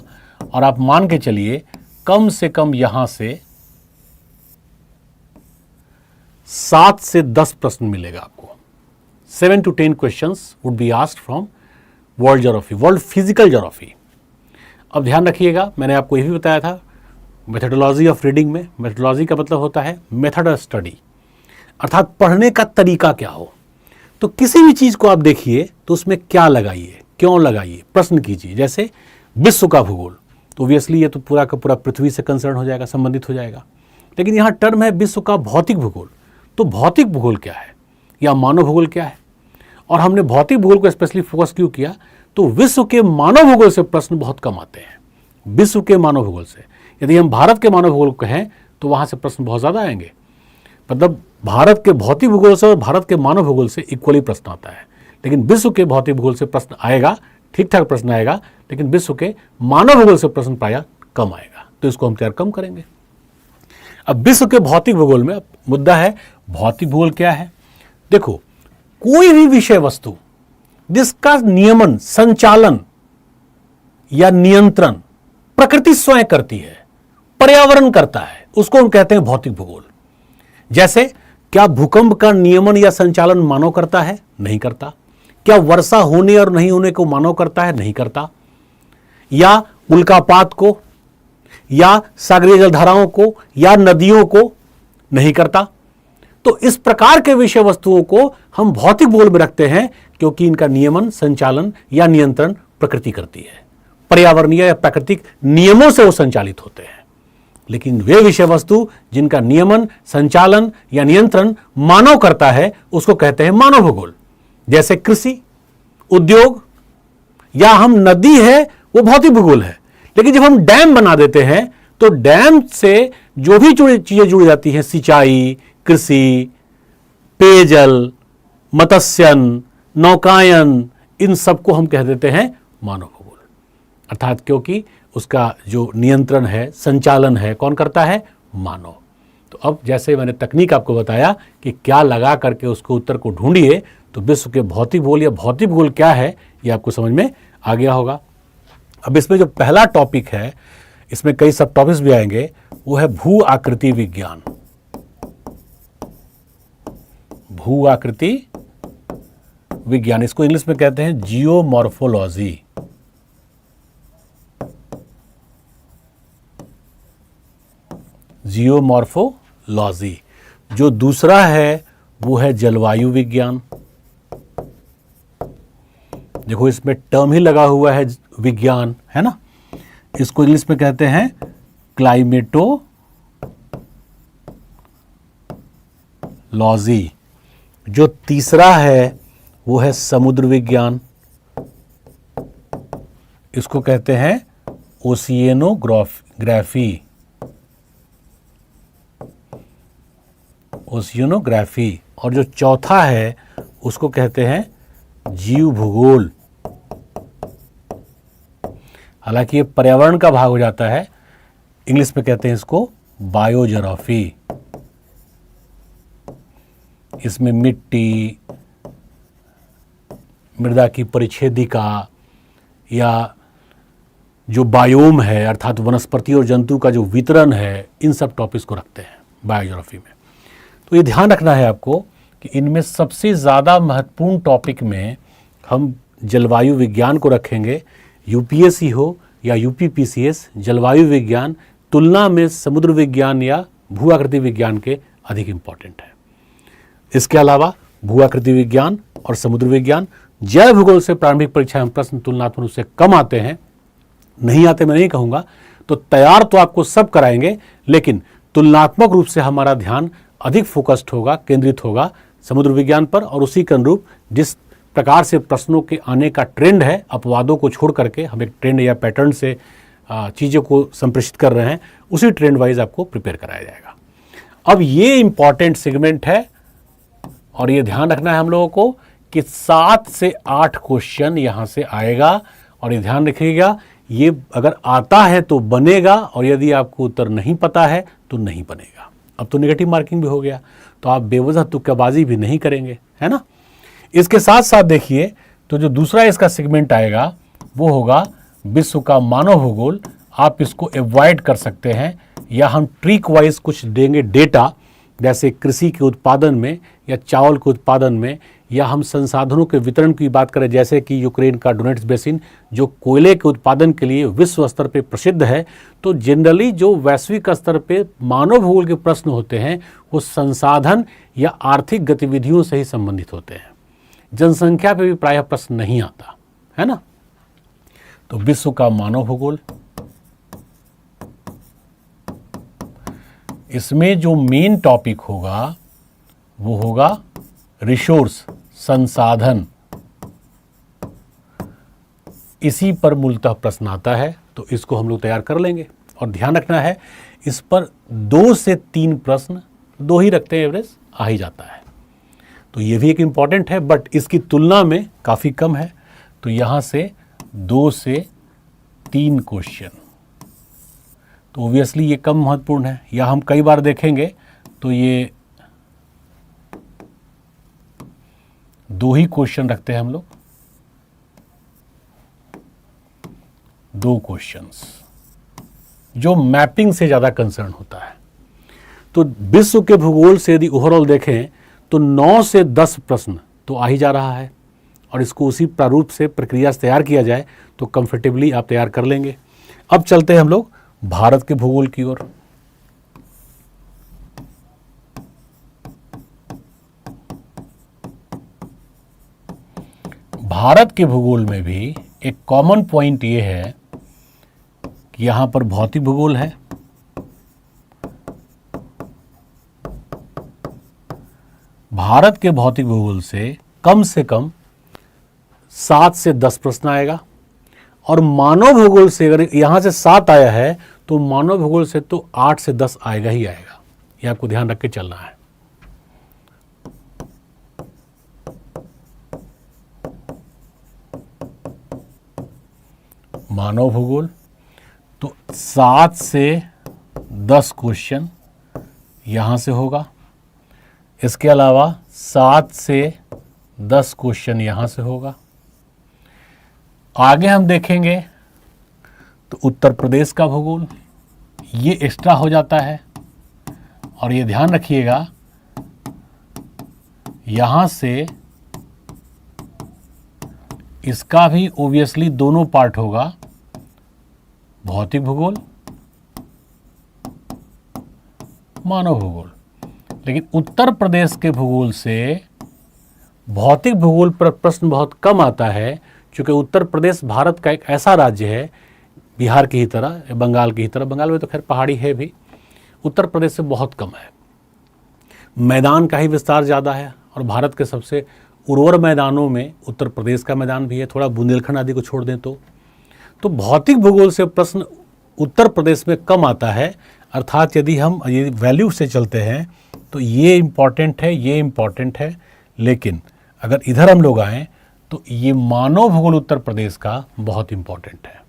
और आप मान के चलिए कम से कम यहां से 7 से 10 प्रश्न मिलेगा आपको। 7 to 10 questions would be asked from world geography, world physical geography. अब ध्यान रखिएगा, मैंने आपको यह भी बताया था मेथोडोलॉजी ऑफ रीडिंग में। मेथोडोलॉजी का मतलब होता है मेथड ऑफ स्टडी, अर्थात पढ़ने का तरीका क्या हो। तो किसी भी चीज को आप देखिए तो उसमें क्या लगाइए, क्यों लगाइए, प्रश्न कीजिए। जैसे विश्व का भूगोल, तो ऑब्वियसली ये तो पूरा का पूरा पृथ्वी से कंसर्न हो जाएगा, संबंधित हो जाएगा। लेकिन यहाँ टर्म है विश्व का भौतिक भूगोल, तो भौतिक भूगोल क्या है या मानव भूगोल क्या है। और हमने भौतिक भूगोल को स्पेशली फोकस क्यों किया, तो विश्व के मानव भूगोल से प्रश्न बहुत कम आते हैं। विश्व के मानव भूगोल से, यदि हम भारत के मानव भूगोल कहें तो वहां से प्रश्न बहुत ज्यादा आएंगे। मतलब भारत के भौतिक भूगोल से और भारत के मानव भूगोल से इक्वली प्रश्न आता है। लेकिन विश्व के भौतिक भूगोल से प्रश्न आएगा, ठीक ठाक प्रश्न आएगा, लेकिन विश्व के मानव भूगोल से प्रश्न प्रायः कम आएगा। तो इसको हम तैयार कम करेंगे। अब विश्व के भौतिक भूगोल में मुद्दा है भौतिक भूगोल क्या है। देखो, कोई भी विषय वस्तु जिसका नियमन, संचालन या नियंत्रण प्रकृति स्वयं करती है, पर्यावरण करता है, उसको हम कहते हैं भौतिक भूगोल। जैसे क्या भूकंप का नियमन या संचालन मानव करता है? नहीं करता। क्या वर्षा होने और नहीं होने को मानव करता है? नहीं करता। या उल्कापात को, या सागरीय जलधाराओं को, या नदियों को? नहीं करता। तो इस प्रकार के विषय वस्तुओं को हम भौतिक भूगोल में रखते हैं, क्योंकि इनका नियमन, संचालन या नियंत्रण प्रकृति करती है। पर्यावरणीय या प्राकृतिक नियमों से वो संचालित होते हैं। लेकिन वे विषय वस्तु जिनका नियमन, संचालन या नियंत्रण मानव करता है, उसको कहते हैं मानव भूगोल। जैसे कृषि, उद्योग, या हम नदी है, वो भौतिक भूगोल है। लेकिन जब हम डैम बना देते हैं तो डैम से जो भी चीजें जुड़ी जाती हैं, सिंचाई, कृषि, पेयजल, मत्स्यन, नौकायन, इन सबको हम कह देते हैं मानव भूगोल। अर्थात क्योंकि उसका जो नियंत्रण है, संचालन है, कौन करता है? मानव। तो अब जैसे मैंने तकनीक आपको बताया कि क्या लगा करके उसको उत्तर को ढूंढिए, तो विश्व के भौतिक भूगोल या भौतिक भूगोल क्या है ये आपको समझ में आ गया होगा। अब इसमें जो पहला टॉपिक है, इसमें कई सब टॉपिक्स भी आएंगे, वो है भू आकृति विज्ञान। भू आकृति विज्ञान, इसको इंग्लिश में कहते हैं जियोमॉर्फोलॉजी। जियोमॉर्फोलॉजी। जो दूसरा है वो है जलवायु विज्ञान। देखो इसमें टर्म ही लगा हुआ है विज्ञान, है ना। इसको इंग्लिश में कहते हैं क्लाइमेटोलॉजी। जो तीसरा है वो है समुद्र विज्ञान, इसको कहते हैं ओशियनोग्राफी। ओशियनोग्राफी। और जो चौथा है उसको कहते हैं जीव भूगोल। हालांकि ये पर्यावरण का भाग हो जाता है, इंग्लिश में कहते हैं इसको बायोजोग्राफी। इसमें मिट्टी, मृदा की परिच्छेदिका या जो बायोम है अर्थात वनस्पति और जंतु का जो वितरण है, इन सब टॉपिक्स को रखते हैं बायोजोग्राफी में। तो ये ध्यान रखना है आपको कि इनमें सबसे ज़्यादा महत्वपूर्ण टॉपिक में हम जलवायु विज्ञान को रखेंगे। यूपीएससी हो या यूपीपीसीएस, जलवायु विज्ञान तुलना में समुद्र विज्ञान या भू आकृति विज्ञान के अधिक इम्पॉर्टेंट है। इसके अलावा भू आकृति विज्ञान और समुद्र विज्ञान, जैव भूगोल से प्रारंभिक परीक्षा में प्रश्न तुलनात्मक रूप से कम आते हैं। नहीं आते मैं नहीं कहूँगा, तो तैयार तो आपको सब कराएंगे, लेकिन तुलनात्मक रूप से हमारा ध्यान अधिक फोकस्ड होगा, केंद्रित होगा समुद्र विज्ञान पर। और उसी के अनुरूप जिस प्रकार से प्रश्नों के आने का ट्रेंड है, अपवादों को छोड़ करके हम एक ट्रेंड या पैटर्न से चीज़ों को संप्रेषित कर रहे हैं, उसी ट्रेंड वाइज आपको प्रिपेयर कराया जाएगा। अब ये इम्पॉर्टेंट सेगमेंट है और ये ध्यान रखना है हम लोगों को कि 7 से 8 क्वेश्चन यहाँ से आएगा। और ये ध्यान रखिएगा, ये अगर आता है तो बनेगा, और यदि आपको उत्तर नहीं पता है तो नहीं बनेगा। अब तो नेगेटिव मार्किंग भी हो गया, तो आप बेवजह तुक्केबाजी भी नहीं करेंगे, है ना। इसके साथ साथ देखिए, तो जो दूसरा इसका सेगमेंट आएगा वो होगा विश्व का मानव भूगोल। आप इसको अवॉइड कर सकते हैं, या हम ट्रिक वाइज कुछ देंगे डेटा, जैसे कृषि के उत्पादन में या चावल के उत्पादन में, या हम संसाधनों के वितरण की बात करें, जैसे कि यूक्रेन का डोनेट्स बेसिन जो कोयले के उत्पादन के लिए विश्व स्तर पे प्रसिद्ध है। तो जनरली जो वैश्विक स्तर पे मानव भूगोल के प्रश्न होते हैं वो संसाधन या आर्थिक गतिविधियों से ही संबंधित होते हैं। जनसंख्या पे भी प्रायः प्रश्न नहीं आता, है ना। तो विश्व का मानव भूगोल, इसमें जो मेन टॉपिक होगा वो होगा रिसोर्स, संसाधन। इसी पर मूलतः प्रश्न आता है, तो इसको हम लोग तैयार कर लेंगे। और ध्यान रखना है, इस पर 2 से 3 प्रश्न, 2 ही रखते हैं एवरेज, आ ही जाता है। तो ये भी एक इम्पॉर्टेंट है, बट इसकी तुलना में काफ़ी कम है। तो यहाँ से 2 से 3 क्वेश्चन, तो ओबियसली ये कम महत्वपूर्ण है। या हम कई बार देखेंगे तो ये 2 ही क्वेश्चन रखते हैं हम लोग, 2 क्वेश्चंस, जो मैपिंग से ज़्यादा कंसर्न होता है। तो विश्व के भूगोल से यदि ओवरऑल देखें तो 9 से 10 प्रश्न तो आ ही जा रहा है, और इसको उसी प्रारूप से प्रक्रिया से तैयार किया जाए तो कंफर्टेबली आप तैयार कर लेंगे। अब चलते हैं हम लोग भारत के भूगोल की ओर। भारत के भूगोल में भी एक कॉमन पॉइंट ये है कि यहाँ पर भौतिक भूगोल है, भारत के भौतिक भूगोल से कम 7 से 10 प्रश्न आएगा। और मानव भूगोल से अगर यहाँ से 7 आया है तो मानव भूगोल से तो 8 से 10 आएगा ही आएगा। ये आपको ध्यान रख के चलना है। मानव भूगोल तो 7 से 10 क्वेश्चन यहाँ से होगा। इसके अलावा 7 से 10 क्वेश्चन यहाँ से होगा। आगे हम देखेंगे तो उत्तर प्रदेश का भूगोल, ये एक्स्ट्रा हो जाता है। और ये ध्यान रखिएगा, यहां से इसका भी ऑब्वियसली दोनों पार्ट होगा, भौतिक भूगोल, मानव भूगोल। लेकिन उत्तर प्रदेश के भूगोल से भौतिक भूगोल पर प्रश्न बहुत कम आता है, क्योंकि उत्तर प्रदेश भारत का एक ऐसा राज्य है, बिहार की ही तरह, बंगाल की ही तरह, बंगाल में तो खैर पहाड़ी है भी, उत्तर प्रदेश से बहुत कम है। मैदान का ही विस्तार ज़्यादा है और भारत के सबसे उर्वर मैदानों में उत्तर प्रदेश का मैदान भी है, थोड़ा बुंदेलखंड आदि को छोड़ दें तो भौतिक भूगोल से प्रश्न उत्तर प्रदेश में कम आता है। अर्थात यदि हम ये वैल्यू से चलते हैं तो ये इम्पॉर्टेंट है, ये इम्पॉर्टेंट है, लेकिन अगर इधर हम लोग आएँ तो ये मानव भूगोल उत्तर प्रदेश का बहुत इम्पॉर्टेंट है।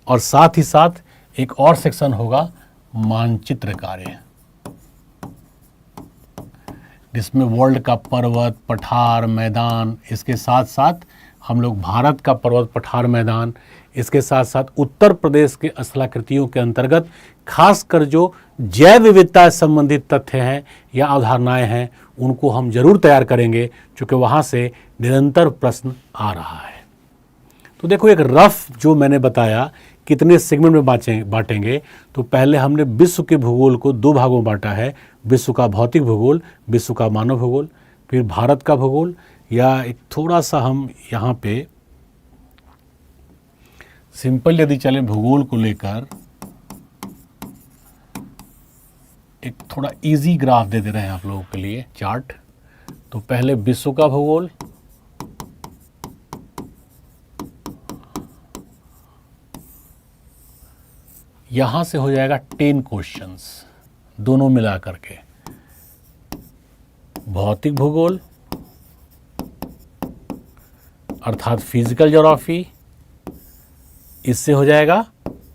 और साथ ही साथ एक और सेक्शन होगा मानचित्र कार्य, जिसमें वर्ल्ड का पर्वत, पठार, मैदान, इसके साथ साथ हम लोग भारत का पर्वत, पठार, मैदान, इसके साथ साथ उत्तर प्रदेश के स्थलाकृतियों के अंतर्गत खासकर जो जैव विविधता से संबंधित तथ्य हैं या अवधारणाएं हैं, उनको हम जरूर तैयार करेंगे, क्योंकि वहाँ से निरंतर प्रश्न आ रहा है। तो देखो, एक रफ जो मैंने बताया कितने सेगमेंट में बांटेंगे, तो पहले हमने विश्व के भूगोल को दो भागों में बांटा है, विश्व का भौतिक भूगोल, विश्व का मानव भूगोल, फिर भारत का भूगोल, या एक थोड़ा सा हम यहाँ पे सिंपल यदि चलें भूगोल को लेकर, एक थोड़ा इजी ग्राफ दे रहे हैं आप लोगों के लिए, चार्ट। तो पहले विश्व का भूगोल, यहां से हो जाएगा 10 क्वेश्चंस दोनों मिला करके। भौतिक भूगोल अर्थात फिजिकल ज्योग्राफी, इससे हो जाएगा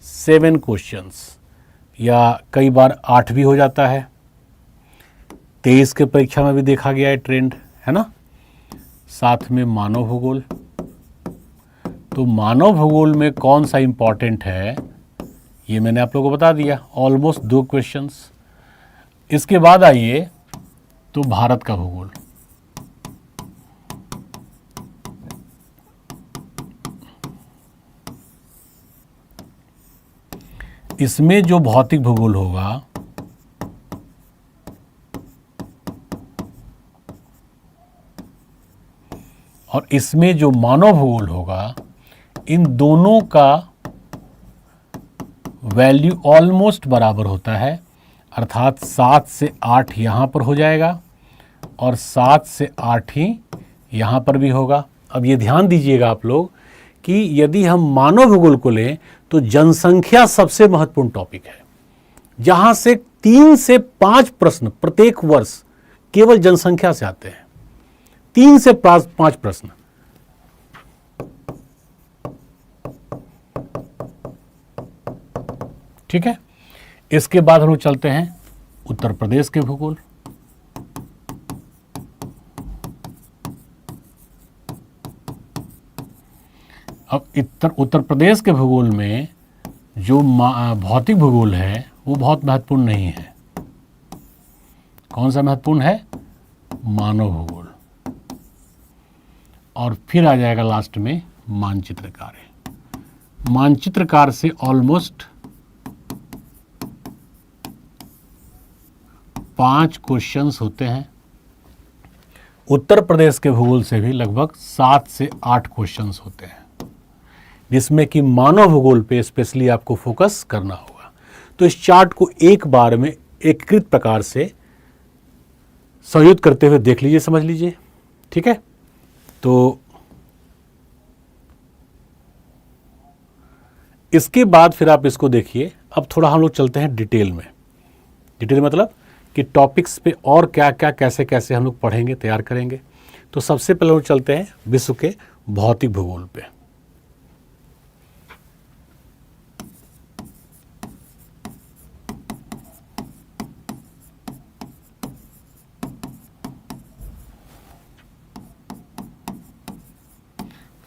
7 क्वेश्चंस, या कई बार 8 भी हो जाता है। 23 के परीक्षा में भी देखा गया है ट्रेंड, है ना। साथ में मानव भूगोल, तो मानव भूगोल में कौन सा इंपॉर्टेंट है ये मैंने आप लोगों को बता दिया, ऑलमोस्ट 2 क्वेश्चंस। इसके बाद आइए तो भारत का भूगोल। इसमें जो भौतिक भूगोल होगा और इसमें जो मानव भूगोल होगा, इन दोनों का वैल्यू ऑलमोस्ट बराबर होता है। अर्थात 7 से 8 यहाँ पर हो जाएगा और 7 से 8 ही यहाँ पर भी होगा। अब ये ध्यान दीजिएगा आप लोग कि यदि हम मानव भूगोल को लें तो जनसंख्या सबसे महत्वपूर्ण टॉपिक है, जहाँ से 3 से 5 प्रश्न प्रत्येक वर्ष केवल जनसंख्या से आते हैं। 3 से 5 प्रश्न। ठीक है। इसके बाद हम लोग चलते हैं उत्तर प्रदेश के भूगोल। अब उत्तर प्रदेश के भूगोल में जो भौतिक भूगोल है वो बहुत महत्वपूर्ण नहीं है। कौन सा महत्वपूर्ण है? मानव भूगोल। और फिर आ जाएगा लास्ट में मानचित्र कार्य। मानचित्र कार्य से ऑलमोस्ट 5 क्वेश्चंस होते हैं। उत्तर प्रदेश के भूगोल से भी लगभग 7 से 8 क्वेश्चंस होते हैं, जिसमें कि मानव भूगोल पे स्पेशली आपको फोकस करना होगा। तो इस चार्ट को एक बार में एकीकृत प्रकार से संयुक्त करते हुए देख लीजिए, समझ लीजिए। ठीक है। तो इसके बाद फिर आप इसको देखिए। अब थोड़ा हम लोग चलते हैं डिटेल में। डिटेल मतलब कि टॉपिक्स पे और क्या क्या कैसे कैसे हम लोग पढ़ेंगे, तैयार करेंगे। तो सबसे पहले हम चलते हैं विश्व के भौतिक भूगोल पे।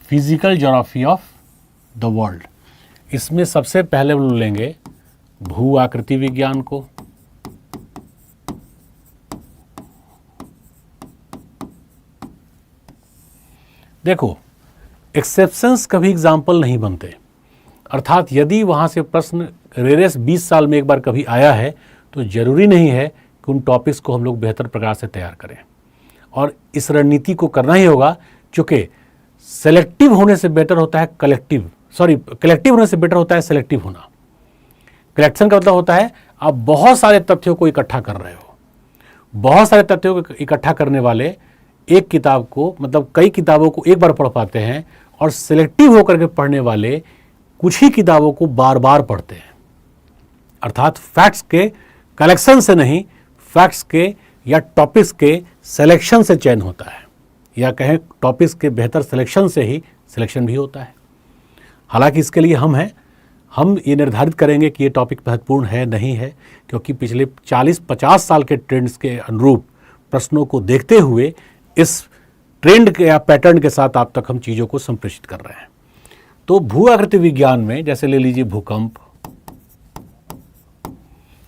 Physical geography of the world. इसमें सबसे पहले हम लोग लेंगे भू आकृति विज्ञान को। देखो, एक्सेप्शंस कभी एग्जाम्पल नहीं बनते, अर्थात यदि वहाँ से प्रश्न रेरेस 20 साल में एक बार कभी आया है तो ज़रूरी नहीं है कि उन टॉपिक्स को हम लोग बेहतर प्रकार से तैयार करें, और इस रणनीति को करना ही होगा, क्योंकि सेलेक्टिव होने से बेटर होता है कलेक्टिव होने से बेटर होता है सेलेक्टिव होना। कलेक्शन का मतलब होता है आप बहुत सारे तथ्यों को इकट्ठा कर रहे हो। बहुत सारे तथ्यों को इकट्ठा करने वाले एक किताब को, मतलब कई किताबों को एक बार पढ़ पाते हैं, और सिलेक्टिव होकर के पढ़ने वाले कुछ ही किताबों को बार बार पढ़ते हैं। अर्थात फैक्ट्स के कलेक्शन से नहीं, फैक्ट्स के या टॉपिक्स के सिलेक्शन से चयन होता है, या कहें टॉपिक्स के बेहतर सिलेक्शन से ही सिलेक्शन भी होता है। हालांकि इसके लिए हम ये निर्धारित करेंगे कि ये टॉपिक महत्वपूर्ण है नहीं है, क्योंकि पिछले 40-50 साल के ट्रेंड्स के अनुरूप प्रश्नों को देखते हुए इस ट्रेंड के या पैटर्न के साथ आप तक हम चीज़ों को संप्रेषित कर रहे हैं। तो भू आकृति विज्ञान में जैसे ले लीजिए भूकंप,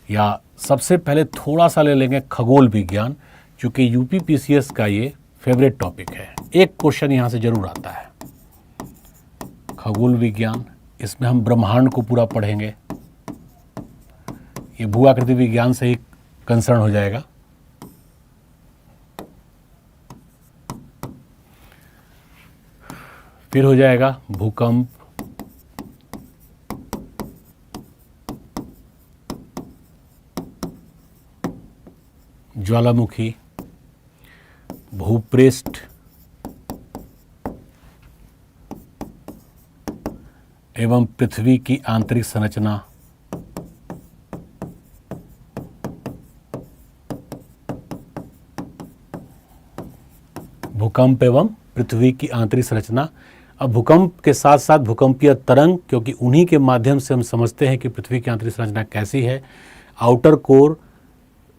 या सबसे पहले थोड़ा सा ले लेंगे खगोल विज्ञान, चूँकि यूपीपीसीएस का ये फेवरेट टॉपिक है। एक क्वेश्चन यहाँ से जरूर आता है, खगोल विज्ञान, इसमें हम ब्रह्मांड को पूरा पढ़ेंगे। ये भू आकृति विज्ञान से ही कंसर्न हो जाएगा। फिर हो जाएगा भूकंप, ज्वालामुखी, भूपृष्ठ एवं पृथ्वी की आंतरिक संरचना, भूकंप एवं पृथ्वी की आंतरिक संरचना। अब भूकंप के साथ साथ भूकंपीय तरंग, क्योंकि उन्हीं के माध्यम से हम समझते हैं कि पृथ्वी की आंतरिक संरचना कैसी है। आउटर कोर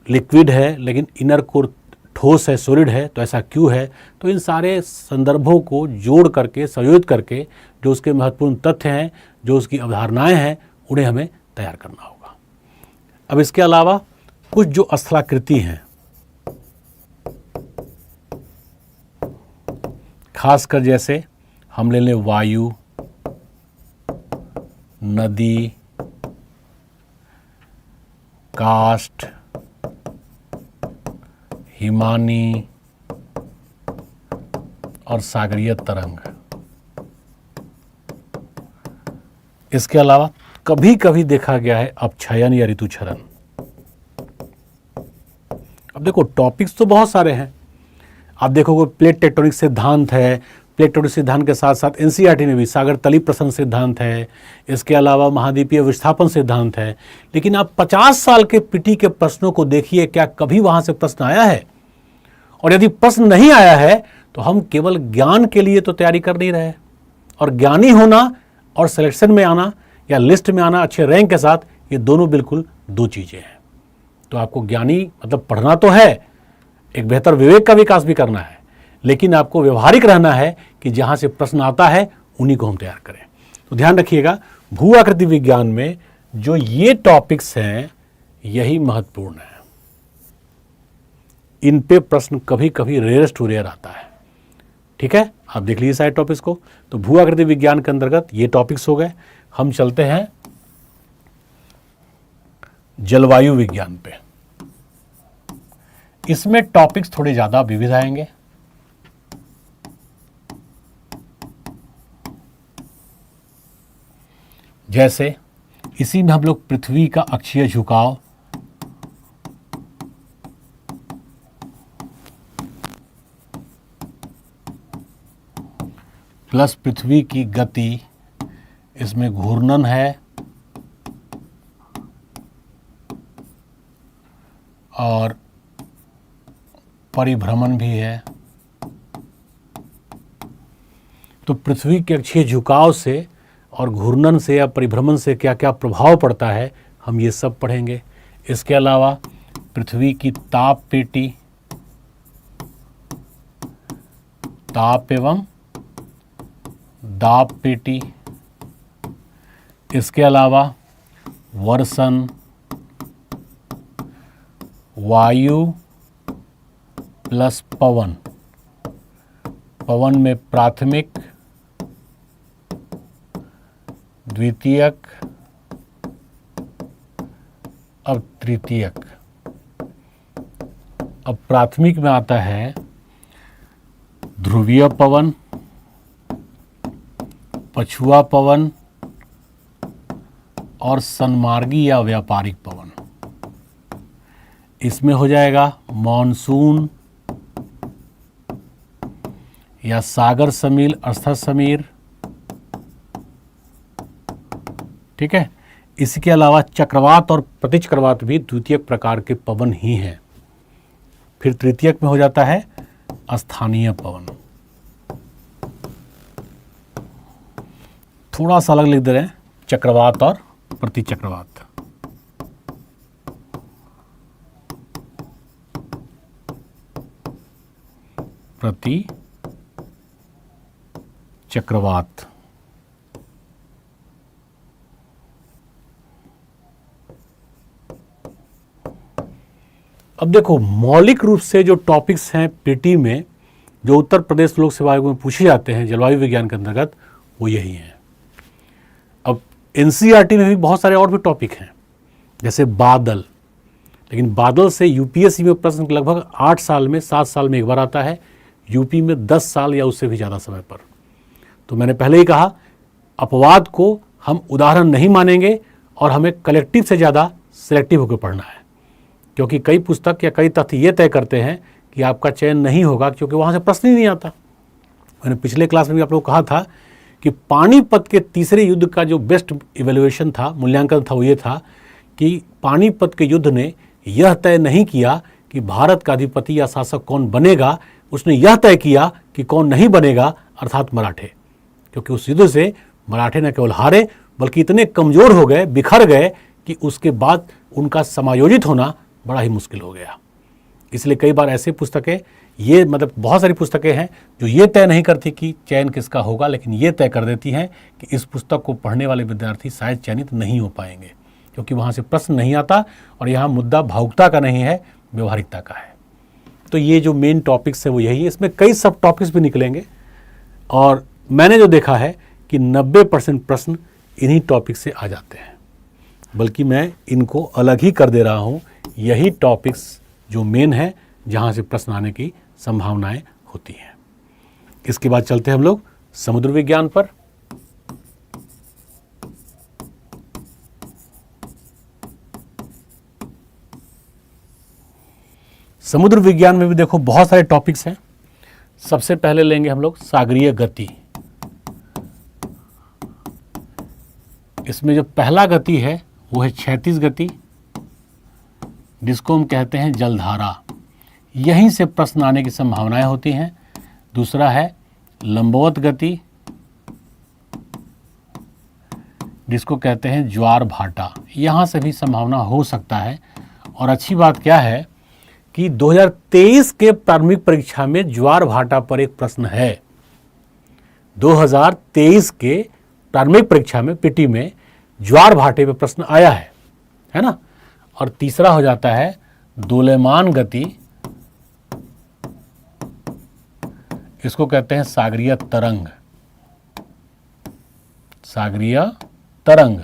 लिक्विड है लेकिन इनर कोर ठोस है, सॉलिड है, तो ऐसा क्यों है। तो इन सारे संदर्भों को जोड़ करके, संयोजित करके, जो उसके महत्वपूर्ण तथ्य हैं, जो उसकी अवधारणाएं हैं, उन्हें हमें तैयार करना होगा। अब इसके अलावा कुछ जो स्थलाकृति हैं, खासकर जैसे हम ले लें वायु, नदी, काष्ठ, हिमानी और सागरीय तरंग। इसके अलावा कभी कभी देखा गया है अपक्षयन या ऋतुक्षरण। अब देखो, टॉपिक्स तो बहुत सारे हैं। आप देखोगे प्लेट टेक्टोनिक सिद्धांत है, प्लेट टेक्टोनिक सिद्धांत के साथ साथ एनसीईआरटी में भी सागर तली प्रसरण सिद्धांत है, इसके अलावा महाद्वीपीय विस्थापन सिद्धांत है। लेकिन आप 50 साल के पीटी के प्रश्नों को देखिए, क्या कभी वहां से प्रश्न आया है? और यदि प्रश्न नहीं आया है तो हम केवल ज्ञान के लिए तो तैयारी कर नहीं रहे। और ज्ञानी होना और सिलेक्शन में आना या लिस्ट में आना अच्छे रैंक के साथ, ये दोनों बिल्कुल दो चीज़ें हैं। तो आपको ज्ञानी मतलब पढ़ना तो है, एक बेहतर विवेक का विकास भी करना है, लेकिन आपको व्यवहारिक रहना है कि जहाँ से प्रश्न आता है उन्हीं को हम तैयार करें। तो ध्यान रखिएगा, भू आकृति विज्ञान में जो ये टॉपिक्स हैं यही महत्वपूर्ण है। इन पे प्रश्न कभी कभी रेयरेस्ट टू रेयर आता है। ठीक है, आप देख लीजिए सारे टॉपिक्स को। तो भू आकृति विज्ञान के अंतर्गत ये टॉपिक्स हो गए। हम चलते हैं जलवायु विज्ञान पे। इसमें टॉपिक्स थोड़े ज्यादा विविध आएंगे। जैसे इसी में हम लोग पृथ्वी का अक्षीय झुकाव, प्लस पृथ्वी की गति, इसमें घूर्णन है और परिभ्रमण भी है। तो पृथ्वी के अक्षीय झुकाव से और घूर्णन से या परिभ्रमण से क्या क्या प्रभाव पड़ता है, हम ये सब पढ़ेंगे। इसके अलावा पृथ्वी की ताप पेटी, ताप एवं दाब पेटी, इसके अलावा वर्षण, वायु प्लस पवन, पवन में प्राथमिक, द्वितीयक, अब तृतीयक। अब प्राथमिक में आता है ध्रुवीय पवन, पछुआ पवन और सन्मार्गी या व्यापारिक पवन। इसमें हो जाएगा मॉनसून या सागर समीर, अर्थ समीर, ठीक है। इसके अलावा चक्रवात और प्रतिचक्रवात भी द्वितीयक प्रकार के पवन ही हैं। फिर तृतीयक में हो जाता है स्थानीय पवन। थोड़ा सा अलग लिख दे रहे हैं, चक्रवात और प्रतिचक्रवात। प्रति चक्रवात। अब देखो, मौलिक रूप से जो टॉपिक्स हैं पीटी में, जो उत्तर प्रदेश लोक सेवा आयोग में पूछे जाते हैं जलवायु विज्ञान के अंतर्गत, वो यही हैं। अब एनसीईआरटी में भी बहुत सारे और भी टॉपिक हैं, जैसे बादल। लेकिन बादल से यूपीएससी में प्रश्न लगभग 8 साल में, 7 साल में एक बार आता है, यूपी में 10 साल या उससे भी ज़्यादा समय पर। तो मैंने पहले ही कहा, अपवाद को हम उदाहरण नहीं मानेंगे और हमें कलेक्टिव से ज़्यादा सिलेक्टिव होकर पढ़ना है, क्योंकि कई पुस्तक या कई तथ्य ये तय करते हैं कि आपका चयन नहीं होगा, क्योंकि वहाँ से प्रश्न ही नहीं आता। मैंने पिछले क्लास में भी आप लोगों को कहा था कि पानीपत के तीसरे युद्ध का जो बेस्ट इवैल्यूएशन था, मूल्यांकन था, वो ये था कि पानीपत के युद्ध ने यह तय नहीं किया कि भारत का अधिपति या शासक कौन बनेगा, उसने यह तय किया कि कौन नहीं बनेगा, अर्थात मराठे। क्योंकि उस युद्ध से मराठे न केवल हारे, बल्कि इतने कमज़ोर हो गए, बिखर गए कि उसके बाद उनका समायोजित होना बड़ा ही मुश्किल हो गया। इसलिए कई बार ऐसे पुस्तकें, ये मतलब बहुत सारी पुस्तकें हैं जो ये तय नहीं करती कि चयन किसका होगा, लेकिन ये तय कर देती हैं कि इस पुस्तक को पढ़ने वाले विद्यार्थी शायद चयनित नहीं हो पाएंगे, क्योंकि वहाँ से प्रश्न नहीं आता और यहाँ मुद्दा भावुकता का नहीं है, व्यवहारिकता का है। तो ये जो मेन टॉपिक्स है वो यही है। इसमें कई सब टॉपिक्स भी निकलेंगे और मैंने जो देखा है कि 90% प्रश्न इन्हीं टॉपिक से आ जाते हैं, बल्कि मैं इनको अलग ही कर दे रहा हूँ। यही टॉपिक्स जो मेन है, जहाँ से प्रश्न आने की संभावनाएं होती हैं। इसके बाद चलते हैं हम लोग समुद्र विज्ञान पर। समुद्र विज्ञान में भी देखो बहुत सारे टॉपिक्स हैं। सबसे पहले लेंगे हम लोग सागरीय गति। इसमें जो पहला गति है वो है क्षैतिज गति, जिसको हम कहते हैं जलधारा। यहीं से प्रश्न आने की संभावनाएं होती हैं। दूसरा है लंबवत गति, जिसको कहते हैं ज्वार भाटा। यहाँ से भी संभावना हो सकता है। और अच्छी बात क्या है कि 2023 के प्रारंभिक परीक्षा में ज्वार भाटा पर एक प्रश्न है। 2023 के प्रारंभिक परीक्षा में पीटी में ज्वार भाटे पर प्रश्न आया है ना। और तीसरा हो जाता है दोलेमान गति, इसको कहते हैं सागरीय तरंग। सागरीय तरंग,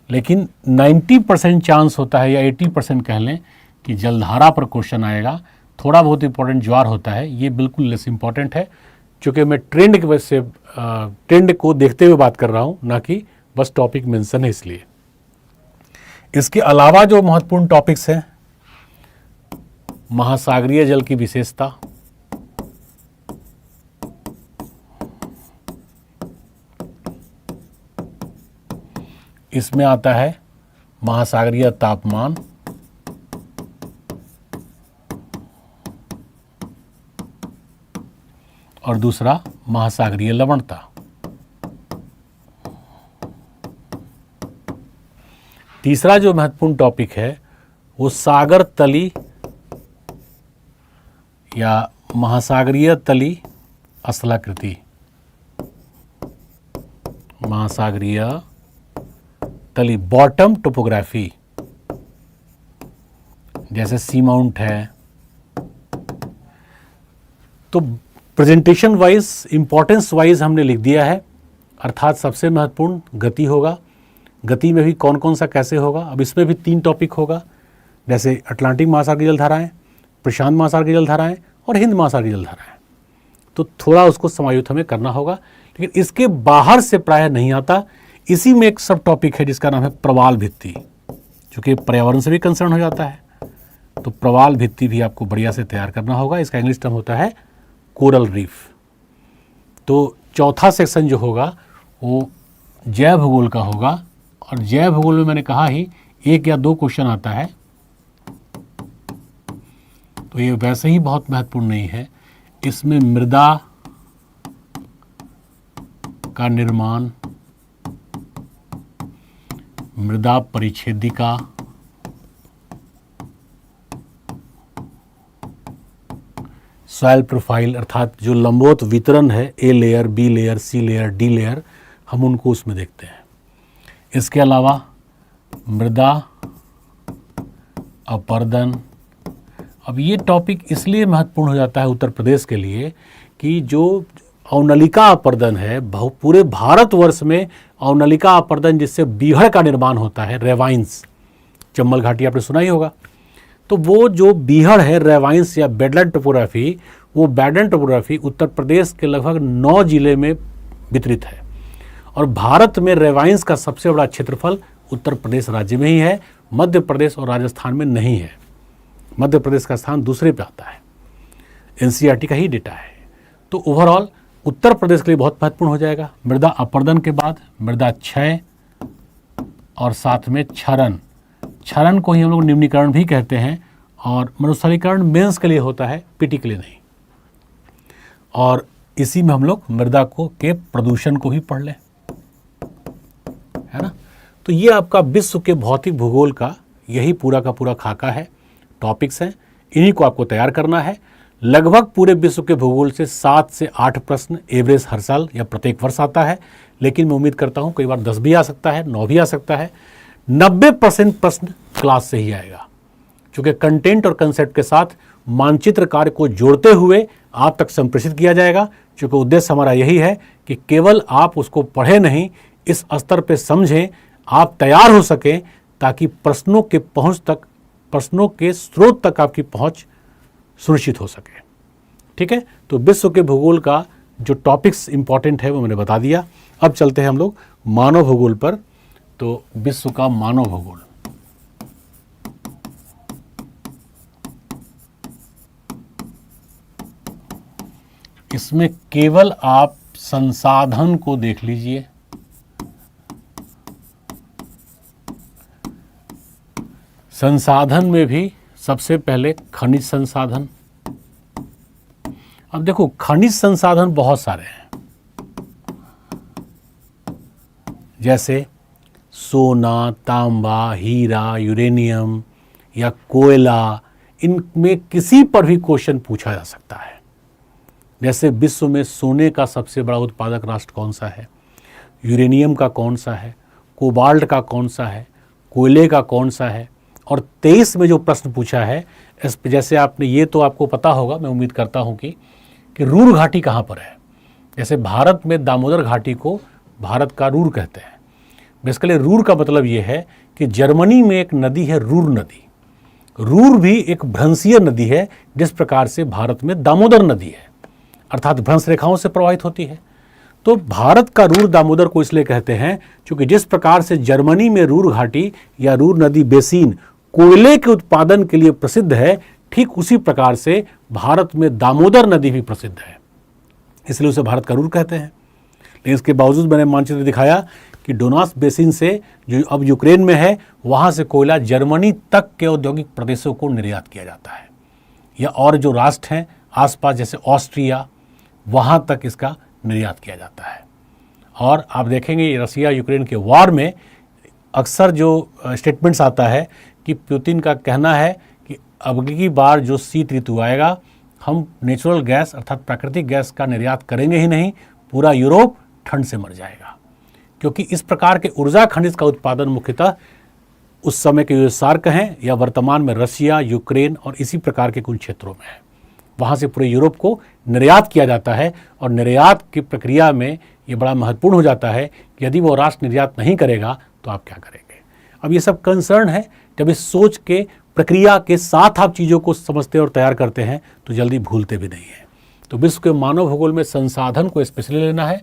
लेकिन 90% चांस होता है या 80% कह लें कि जलधारा पर क्वेश्चन आएगा। थोड़ा बहुत इंपॉर्टेंट ज्वार होता है, ये बिल्कुल लेस इंपॉर्टेंट है, क्योंकि मैं ट्रेंड की वजह से ट्रेंड को देखते हुए बात कर रहा हूँ, ना कि बस टॉपिक मेंशन है इसलिए। इसके अलावा जो महत्वपूर्ण टॉपिक्स हैं, महासागरीय जल की विशेषता, इसमें आता है महासागरीय तापमान, और दूसरा महासागरीय लवणता। तीसरा जो महत्वपूर्ण टॉपिक है वो सागर तली या महासागरीय तली स्थलाकृति। महासागरीय तली बॉटम टोपोग्राफी, जैसे सी माउंट है, तो प्रेजेंटेशन वाइज, इम्पोर्टेंस वाइज हमने लिख दिया है, अर्थात सबसे महत्वपूर्ण गति होगा। गति में भी कौन कौन सा कैसे होगा, अब इसमें भी 3 टॉपिक होगा, जैसे अटलांटिक महासागर की जलधाराएं, प्रशांत महासागर की जलधाराएं और हिंद महासागर की जलधाराएं। तो थोड़ा उसको समायुक्त हमें करना होगा, लेकिन इसके बाहर से प्रायः नहीं आता। इसी में एक सब टॉपिक है जिसका नाम है प्रवाल भित्ति, चूँकि पर्यावरण से भी कंसर्न हो जाता है, तो प्रवाल भित्ति भी आपको बढ़िया से तैयार करना होगा। इसका इंग्लिश टर्म होता है कोरल रीफ। तो चौथा सेक्शन जो होगा वो जैव भूगोल का होगा, और जैव भूगोल में मैंने कहा ही 1 या 2 क्वेश्चन आता है, तो ये वैसे ही बहुत महत्वपूर्ण नहीं है। इसमें मृदा का निर्माण, मृदा परिच्छेदिका, सॉइल प्रोफाइल अर्थात जो लंबवत वितरण है, A layer, B layer, C layer, D layer, हम उनको उसमें देखते हैं। इसके अलावा मृदा अपरदन। अब ये टॉपिक इसलिए महत्वपूर्ण हो जाता है उत्तर प्रदेश के लिए कि जो अवनलिका अपरदन है, पूरे भारतवर्ष में अवनलिका अपरदन जिससे बीहड़ का निर्माण होता है, रेवाइंस, चंबल घाटी आपने सुना ही होगा। तो वो जो बीहड़ है, रेवाइंस या बेडलैंड टोपोग्राफी, वो बेडलैंड टोपोग्राफी उत्तर प्रदेश के लगभग 9 जिले में वितरित है, और भारत में रेवाइंस का सबसे बड़ा क्षेत्रफल उत्तर प्रदेश राज्य में ही है, मध्य प्रदेश और राजस्थान में नहीं है। मध्य प्रदेश का स्थान दूसरे पे आता है, एनसीईआरटी का ही डेटा है। तो ओवरऑल उत्तर प्रदेश के लिए बहुत महत्वपूर्ण हो जाएगा। मृदा अपरदन के बाद मृदा क्षय और साथ में क्षरण, क्षरण को ही हम लोग निम्नीकरण भी कहते हैं, और मरुस्थलीकरण मेंस के लिए होता है, पीटी के लिए नहीं। और इसी में हम लोग मृदा को के प्रदूषण को भी पढ़ लें, है ना। तो ये आपका विश्व के भौतिक भूगोल का यही पूरा का पूरा खाका है, टॉपिक्स हैं, इन्हीं को आपको तैयार करना है। लगभग पूरे विश्व के भूगोल से 7 से 8 प्रश्न एवरेज हर साल या प्रत्येक वर्ष आता है, लेकिन मैं उम्मीद करता हूँ कई बार 10 भी आ सकता है, 9 भी आ सकता है। 90% प्रश्न क्लास से ही आएगा, क्योंकि कंटेंट और कंसेप्ट के साथ मानचित्र कार्य को जोड़ते हुए आप तक संप्रेषित किया जाएगा, क्योंकि उद्देश्य हमारा यही है कि केवल आप उसको पढ़ें नहीं, इस स्तर पे समझें, आप तैयार हो सकें, ताकि प्रश्नों के पहुंच तक, प्रश्नों के स्रोत तक आपकी पहुंच सुनिश्चित हो सके। ठीक है, तो विश्व के भूगोल का जो टॉपिक्स इंपॉर्टेंट है वो मैंने बता दिया। अब चलते हैं हम लोग मानव भूगोल पर। तो विश्व का मानव भूगोल, इसमें केवल आप संसाधन को देख लीजिए। संसाधन में भी सबसे पहले खनिज संसाधन। अब देखो, खनिज संसाधन बहुत सारे हैं, जैसे सोना, तांबा, हीरा, यूरेनियम या कोयला, इनमें किसी पर भी क्वेश्चन पूछा जा सकता है। जैसे विश्व में सोने का सबसे बड़ा उत्पादक राष्ट्र कौन सा है, यूरेनियम का कौन सा है, कोबाल्ट का कौन सा है, कोयले का कौन सा है। और 23 में जो प्रश्न पूछा है, जैसे आपने, ये तो आपको पता होगा, मैं उम्मीद करता हूँ कि रूर घाटी कहाँ पर है। जैसे भारत में दामोदर घाटी को भारत का रूर कहते हैं। बेसिकली रूर का मतलब ये है कि जर्मनी में एक नदी है रूर नदी। रूर भी एक भ्रंशीय नदी है, जिस प्रकार से भारत में दामोदर नदी है, अर्थात भ्रंश रेखाओं से प्रवाहित होती है। तो भारत का रूर दामोदर को इसलिए कहते हैं क्योंकि जिस प्रकार से जर्मनी में रूर घाटी या रूर नदी बेसिन कोयले के उत्पादन के लिए प्रसिद्ध है, ठीक उसी प्रकार से भारत में दामोदर नदी भी प्रसिद्ध है, इसलिए उसे भारत का रूर कहते हैं। लेकिन इसके बावजूद मैंने मानचित्र दिखाया कि डोनास बेसिन से, जो अब यूक्रेन में है, वहाँ से कोयला जर्मनी तक के औद्योगिक प्रदेशों को निर्यात किया जाता है, या और जो राष्ट्र हैं आसपास जैसे ऑस्ट्रिया, वहाँ तक इसका निर्यात किया जाता है। और आप देखेंगे रसिया यूक्रेन के वॉर में अक्सर जो स्टेटमेंट्स आता है कि पुतिन का कहना है कि अब की बार जो शीत ऋतु आएगा, हम नेचुरल गैस अर्थात प्राकृतिक गैस का निर्यात करेंगे ही नहीं, पूरा यूरोप ठंड से मर जाएगा। क्योंकि इस प्रकार के ऊर्जा खनिज का उत्पादन मुख्यतः उस समय के यूएसआर कहें या वर्तमान में रसिया, यूक्रेन और इसी प्रकार के कुछ क्षेत्रों में है। वहाँ से पूरे यूरोप को निर्यात किया जाता है और निर्यात की प्रक्रिया में ये बड़ा महत्वपूर्ण हो जाता है कि यदि वो राष्ट्र निर्यात नहीं करेगा तो आप क्या करेंगे। अब ये सब कंसर्न है, जब इस सोच के प्रक्रिया के साथ आप चीज़ों को समझते और तैयार करते हैं तो जल्दी भूलते भी नहीं हैं। तो विश्व के मानव भूगोल में संसाधन को स्पेशली लेना है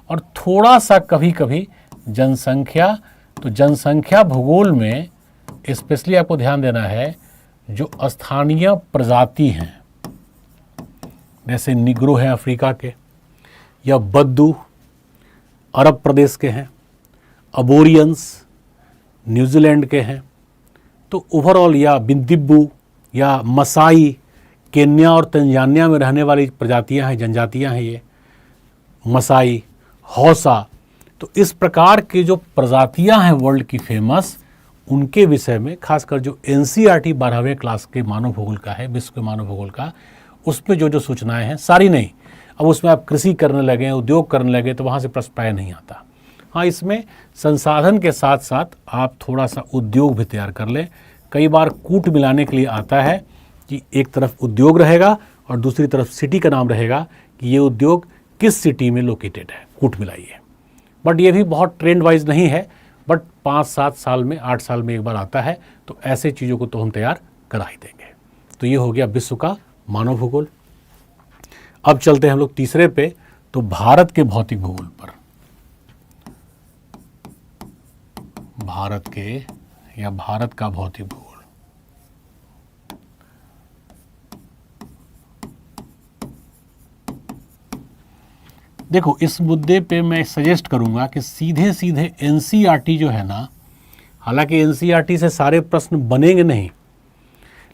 और थोड़ा सा कभी कभी जनसंख्या, तो जनसंख्या भूगोल में स्पेशली आपको ध्यान देना है जो स्थानीय प्रजाति हैं, जैसे निग्रो हैं अफ्रीका के, या बद्दू अरब प्रदेश के हैं, अबोरियंस न्यूजीलैंड के हैं, तो ओवरऑल, या बिंदिब्बू या मसाई केन्या और तंजानिया में रहने वाली प्रजातियां हैं, जनजातियां हैं ये, मसाई, हौसा। तो इस प्रकार की जो प्रजातियां हैं वर्ल्ड की फेमस, उनके विषय में खासकर जो एनसीईआरटी 12वें क्लास के मानव भूगोल का है, विश्व के मानव भूगोल का, उसमें जो जो सूचनाएं हैं, सारी नहीं, अब उसमें आप कृषि करने लगे, उद्योग करने लगे तो वहाँ से प्रश्न प्राय नहीं आता। हाँ, इसमें संसाधन के साथ साथ आप थोड़ा सा उद्योग भी तैयार कर लें। कई बार कूट मिलाने के लिए आता है कि एक तरफ उद्योग रहेगा और दूसरी तरफ सिटी का नाम रहेगा कि ये उद्योग किस सिटी में लोकेटेड है, कूट मिलाइए। बट ये भी बहुत ट्रेंड वाइज नहीं है, बट 5-7 साल में, 8 साल में एक बार आता है, तो ऐसे चीज़ों को तो हम तैयार करा ही देंगे। तो ये हो गया विश्व का मानव भूगोल। अब चलते हैं हम लोग तीसरे पे, तो भारत के भौतिक भूगोल पर। भारत के या भारत का भौतिक भूगोल। देखो, इस मुद्दे पे मैं सजेस्ट करूंगा कि सीधे सीधे एनसीईआरटी जो है ना, हालांकि एनसीईआरटी से सारे प्रश्न बनेंगे नहीं,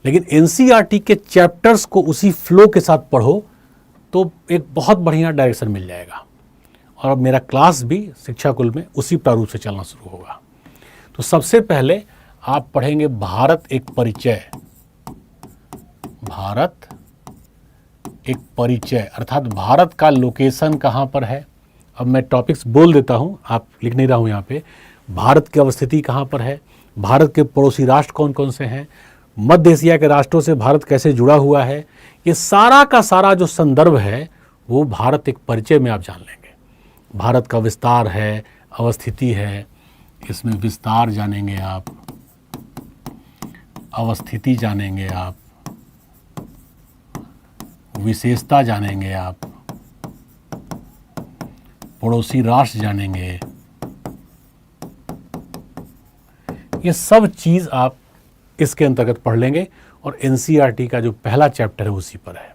लेकिन एनसीईआरटी के चैप्टर्स को उसी फ्लो के साथ पढ़ो तो एक बहुत बढ़िया डायरेक्शन मिल जाएगा। और अब मेरा क्लास भी शिक्षा कुल में उसी प्रारूप से चलना शुरू होगा। तो सबसे पहले आप पढ़ेंगे भारत एक परिचय। भारत एक परिचय अर्थात भारत का लोकेशन कहाँ पर है। अब मैं टॉपिक्स बोल देता हूँ, आप लिख नहीं रहा हूँ यहाँ पे। भारत की अवस्थिति कहाँ पर है, भारत के पड़ोसी राष्ट्र कौन कौन से हैं, मध्य एशिया के राष्ट्रों से भारत कैसे जुड़ा हुआ है, ये सारा का सारा जो संदर्भ है वो भारत एक परिचय में आप जान लेंगे। भारत का विस्तार है, अवस्थिति है, इसमें विस्तार जानेंगे आप, अवस्थिति जानेंगे आप, विशेषता जानेंगे आप, पड़ोसी राष्ट्र जानेंगे। ये सब चीज़ आप इसके अंतर्गत पढ़ लेंगे और एनसीईआरटी का जो पहला चैप्टर है उसी पर है।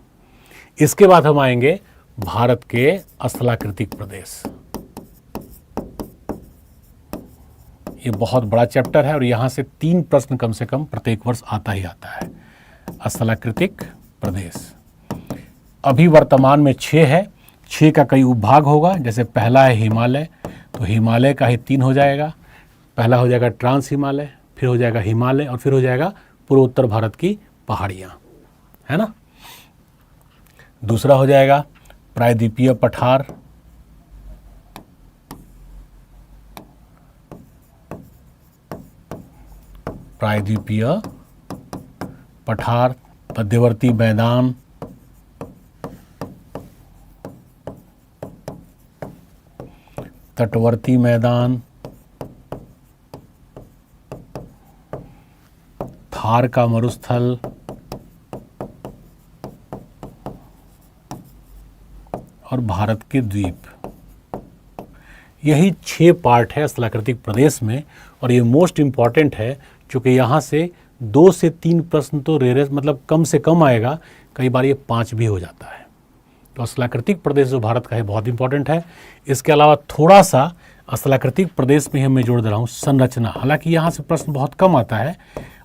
इसके बाद हम आएंगे भारत के स्थलाकृतिक प्रदेश। ये बहुत बड़ा चैप्टर है और यहाँ से 3 प्रश्न कम से कम प्रत्येक वर्ष आता ही आता है। स्थलाकृतिक प्रदेश अभी वर्तमान में 6 है, 6 का कई उपभाग होगा। जैसे पहला है हिमालय, तो हिमालय का ही 3 हो जाएगा। पहला हो जाएगा ट्रांस हिमालय, फिर हो जाएगा हिमालय और फिर हो जाएगा पूर्वोत्तर भारत की पहाड़ियाँ, है ना। दूसरा हो जाएगा प्रायद्वीपीय पठार, प्रायद्वीपीय पठार, मध्यवर्ती मैदान, तटवर्ती मैदान, थार का मरुस्थल, और भारत के द्वीप। यही 6 पार्ट है स्थलाकृतिक प्रदेश में और ये मोस्ट इम्पॉर्टेंट है क्योंकि यहाँ से 2 से 3 प्रश्न तो रेयरेस्ट मतलब कम से कम आएगा, कई बार ये 5 भी हो जाता है। तो स्थलाकृतिक प्रदेश जो भारत का है बहुत इंपॉर्टेंट है। इसके अलावा थोड़ा सा स्थलाकृतिक प्रदेश में मैं जोड़ दे रहा हूँ संरचना। हालांकि यहाँ से प्रश्न बहुत कम आता है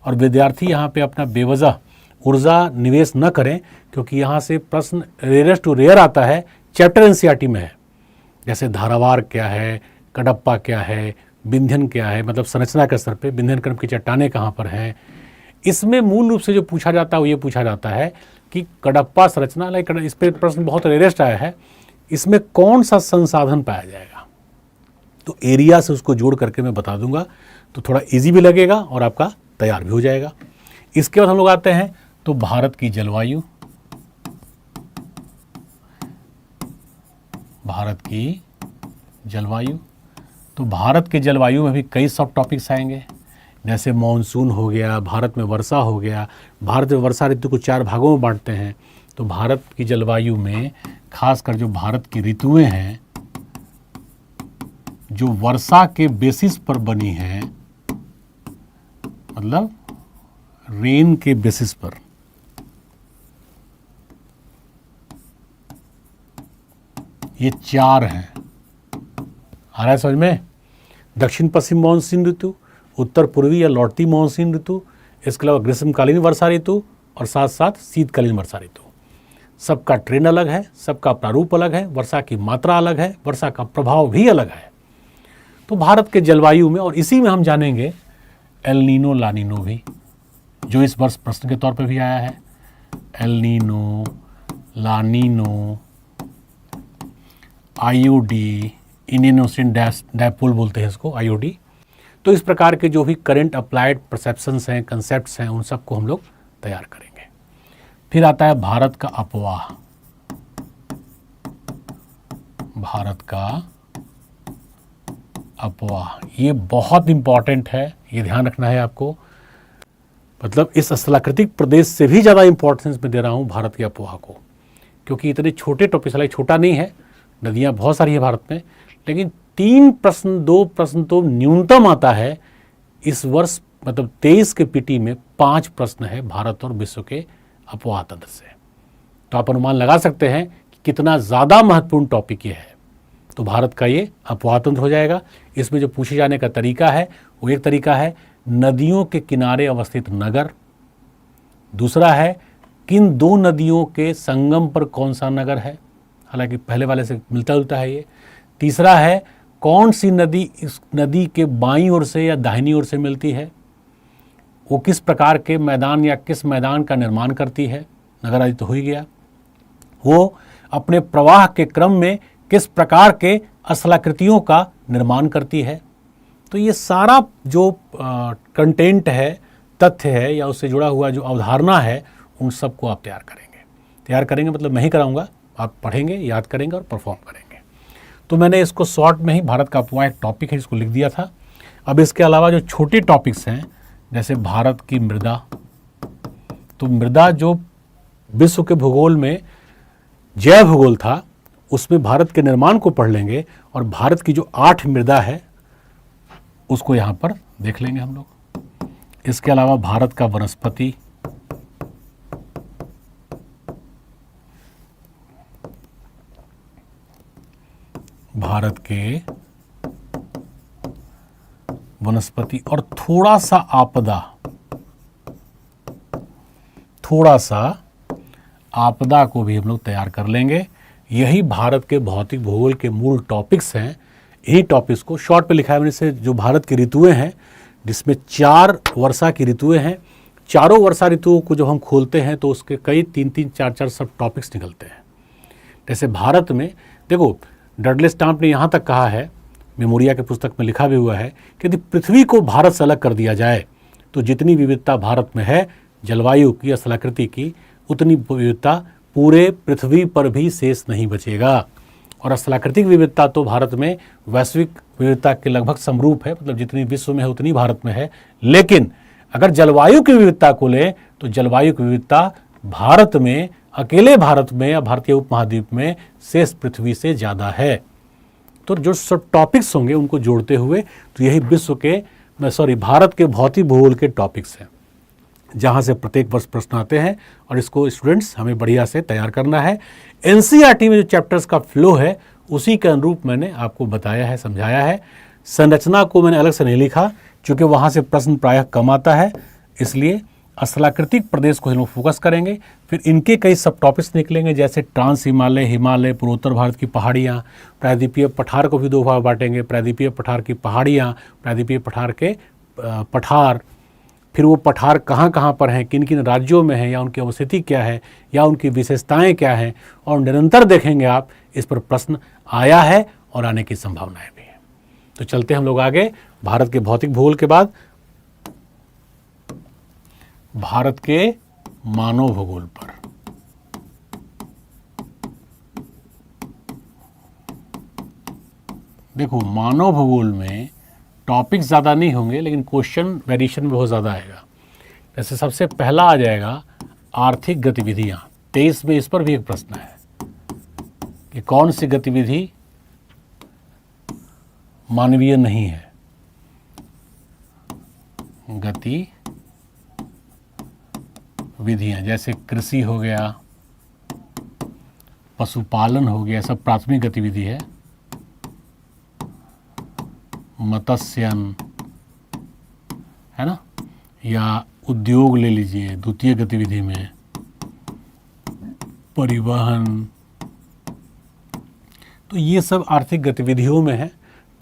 और विद्यार्थी यहाँ पे अपना बेवजह ऊर्जा निवेश न करें क्योंकि यहाँ से प्रश्न रेयरेस्ट टू रेयर आता है। चैप्टर एनसीईआरटी में है, जैसे धारावार क्या है, कडप्पा क्या है, विंध्यन क्या है, मतलब संरचना के स्तर पे विंध्यन क्रम की चट्टानें कहाँ पर हैं। इसमें मूल रूप से जो पूछा जाता है वो ये पूछा जाता है कि कडप्पा संरचना, लाइक इस पर प्रश्न बहुत रेयरेस्ट आया है, इसमें कौन सा संसाधन पाया जाएगा। तो एरिया से उसको जोड़ करके मैं बता दूंगा तो थोड़ा इजी भी लगेगा और आपका तैयार भी हो जाएगा। इसके बाद हम लोग आते हैं तो भारत की जलवायु, भारत की जलवायु। तो भारत के जलवायु में भी कई सब टॉपिक्स आएंगे, जैसे मॉनसून हो गया, भारत में वर्षा हो गया। भारत में वर्षा ऋतु को 4 भागों में बांटते हैं। तो भारत की जलवायु में खासकर जो भारत की ऋतुएं हैं जो वर्षा के बेसिस पर बनी हैं, मतलब रेन के बेसिस पर, ये 4 हैं। आ रहा है समझ में? दक्षिण पश्चिम मानसून ऋतु, उत्तर पूर्वी या लौटती मानसून ऋतु, इसके अलावा ग्रीष्मकालीन वर्षा ऋतु और साथ साथ शीतकालीन वर्षा ऋतु। सबका ट्रेंड अलग है, सबका प्रारूप अलग है, वर्षा की मात्रा अलग है, वर्षा का प्रभाव भी अलग है। तो भारत के जलवायु में, और इसी में हम जानेंगे एल नीनो ला नीनो भी, जो इस वर्ष प्रश्न के तौर पर भी आया है। El Nino, la Nino, IOD, Indian ocean dipole बोलते हैं इसको, आईओडी। तो इस प्रकार के जो भी करंट अप्लाइड परसेप्शंस हैं, कंसेप्ट्स हैं, उन सबको हम लोग तैयार करेंगे। फिर आता है भारत का अपवाह। भारत का अपवाह, ये बहुत इंपॉर्टेंट है, ये ध्यान रखना है आपको। मतलब इस स्थलाकृतिक प्रदेश से भी ज़्यादा इंपॉर्टेंस में दे रहा हूँ भारत के अपवाह को, क्योंकि इतने छोटे टॉपिक, हालांकि छोटा नहीं है, नदियाँ बहुत सारी है भारत में, लेकिन 3 प्रश्न 2 प्रश्न तो न्यूनतम आता है इस वर्ष। मतलब 23 के पीटी में 5 प्रश्न है भारत और विश्व के अपवाह तंत्र से। तो आप अनुमान लगा सकते हैं कि कितना ज़्यादा महत्वपूर्ण टॉपिक ये है। तो भारत का ये अपवाह तंत्र हो जाएगा। इसमें जो पूछे जाने का तरीका है वो एक तरीका है नदियों के किनारे अवस्थित नगर, दूसरा है किन 2 नदियों के संगम पर कौन सा नगर है, हालांकि पहले वाले से मिलता जुलता है ये, तीसरा है कौन सी नदी इस नदी के बाईं ओर से या दाहिनी ओर से मिलती है, वो किस प्रकार के मैदान या किस मैदान का निर्माण करती है, नगर आदि तो हो ही गया, वो अपने प्रवाह के क्रम में किस प्रकार के स्थलाकृतियों का निर्माण करती है। तो ये सारा जो कंटेंट है, तथ्य है या उससे जुड़ा हुआ जो अवधारणा है, उन सबको आप तैयार करेंगे। तैयार करेंगे मतलब मैं ही कराऊंगा, आप पढ़ेंगे, याद करेंगे और परफॉर्म करेंगे। तो मैंने इसको शॉर्ट में ही भारत का अपवाह एक टॉपिक है, इसको लिख दिया था। अब इसके अलावा जो छोटे टॉपिक्स हैं, जैसे भारत की मृदा, तो मृदा जो विश्व के भूगोल में जैव भूगोल था, उसमें भारत के निर्माण को पढ़ लेंगे, और भारत की जो 8 मृदा है उसको यहाँ पर देख लेंगे हम लोग। इसके अलावा भारत का वनस्पति, भारत के वनस्पति और थोड़ा सा आपदा को भी हम लोग तैयार कर लेंगे। यही भारत के भौतिक भूगोल के मूल टॉपिक्स हैं। यही टॉपिक्स को शॉर्ट पे लिखा है मैंने से, जो भारत की ऋतुएं हैं, जिसमें 4 वर्षा की ऋतुएं हैं। चारों वर्षा ऋतुओं को जब हम खोलते हैं तो उसके कई 3-3, 4-4 सब टॉपिक्स निकलते हैं। जैसे भारत में देखो, डडले स्टाम्प ने यहाँ तक कहा है, मेमोरिया के पुस्तक में लिखा भी हुआ है कि यदि पृथ्वी को भारत से अलग कर दिया जाए तो जितनी विविधता भारत में है जलवायु की, स्थलाकृति की, उतनी विविधता पूरे पृथ्वी पर भी शेष नहीं बचेगा। और स्थलाकृतिक विविधता तो भारत में वैश्विक विविधता के लगभग समरूप है, मतलब जितनी विश्व में है उतनी भारत में है। लेकिन अगर जलवायु की विविधता को लें तो जलवायु की विविधता भारत में, अकेले भारत में या भारतीय उपमहाद्वीप में शेष पृथ्वी से ज़्यादा है। तो जो सब टॉपिक्स होंगे उनको जोड़ते हुए तो यही भारत के भौतिक भूगोल के टॉपिक्स हैं, जहाँ से प्रत्येक वर्ष प्रश्न आते हैं, और इसको स्टूडेंट्स हमें बढ़िया से तैयार करना है। एनसीईआरटी में जो चैप्टर्स का फ्लो है उसी के अनुरूप मैंने आपको बताया है, समझाया है। संरचना को मैंने अलग से नहीं लिखा क्योंकि वहाँ से प्रश्न प्रायः कम आता है, इसलिए स्थलाकृतिक प्रदेश को हम लोग फोकस करेंगे। फिर इनके कई सब टॉपिक्स निकलेंगे, जैसे ट्रांस हिमालय, हिमालय, पूर्वोत्तर भारत की पहाड़ियाँ, प्रायद्वीपीय पठार को भी 2 भाग बांटेंगे, प्रायद्वीपीय पठार की पहाड़ियाँ, प्रायद्वीपीय पठार के पठार, फिर वो पठार कहाँ कहाँ पर हैं, किन किन राज्यों में हैं, या उनकी अवस्थिति क्या है, या उनकी विशेषताएं क्या हैं, और निरंतर देखेंगे आप इस पर प्रश्न आया है और आने की संभावनाएं भी हैं। तो चलते हम लोग आगे। भारत के भौतिक भूगोल के बाद भारत के मानव भूगोल पर। देखो, मानव भूगोल में टॉपिक ज़्यादा नहीं होंगे, लेकिन क्वेश्चन वेरिएशन बहुत ज़्यादा आएगा। जैसे सबसे पहला आ जाएगा आर्थिक गतिविधियाँ। 23 में इस पर भी एक प्रश्न है कि कौन सी गतिविधि मानवीय नहीं है। गतिविधियाँ जैसे कृषि हो गया, पशुपालन हो गया, सब प्राथमिक गतिविधि है। मत्स्यन है ना, या उद्योग ले लीजिए द्वितीय गतिविधि में, परिवहन। तो ये सब आर्थिक गतिविधियों में है।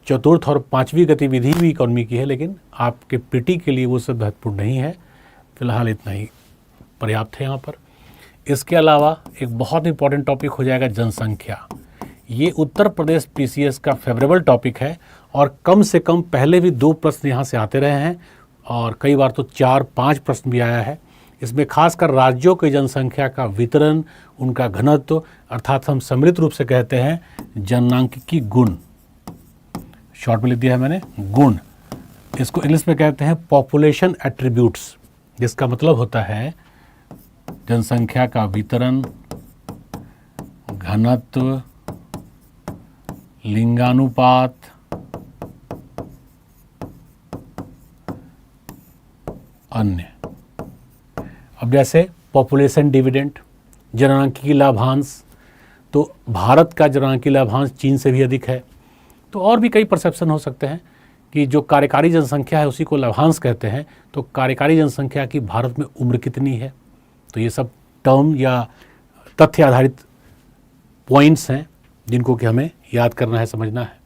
चतुर्थ और पांचवी गतिविधि भी इकोनॉमी की है, लेकिन आपके पीटी के लिए वो सब महत्वपूर्ण नहीं है। फिलहाल इतना ही पर्याप्त है यहाँ पर। इसके अलावा एक बहुत इंपॉर्टेंट टॉपिक हो जाएगा जनसंख्या। ये उत्तर प्रदेश पीसीएस का फेवरेबल टॉपिक है और कम से कम पहले भी 2 प्रश्न यहाँ से आते रहे हैं और कई बार तो 4-5 प्रश्न भी आया है। इसमें खासकर राज्यों की जनसंख्या का वितरण, उनका घनत्व, अर्थात हम सम्मिलित रूप से कहते हैं जननांकिकी गुण, शॉर्ट में लिख दिया है मैंने, गुण। इसको इंग्लिश में कहते हैं पॉपुलेशन एट्रीब्यूट्स, जिसका मतलब होता है जनसंख्या का वितरण, घनत्व, लिंगानुपात, अन्य। अब जैसे पॉपुलेशन डिविडेंड, जननांकिकी लाभांश, तो भारत का जननांकिकी लाभांश चीन से भी अधिक है। तो और भी कई परसेप्शन हो सकते हैं कि जो कार्यकारी जनसंख्या है उसी को लाभांश कहते हैं। तो कार्यकारी जनसंख्या की भारत में उम्र कितनी है? तो ये सब टर्म या तथ्य आधारित पॉइंट्स हैं जिनको कि हमें याद करना है, समझना है।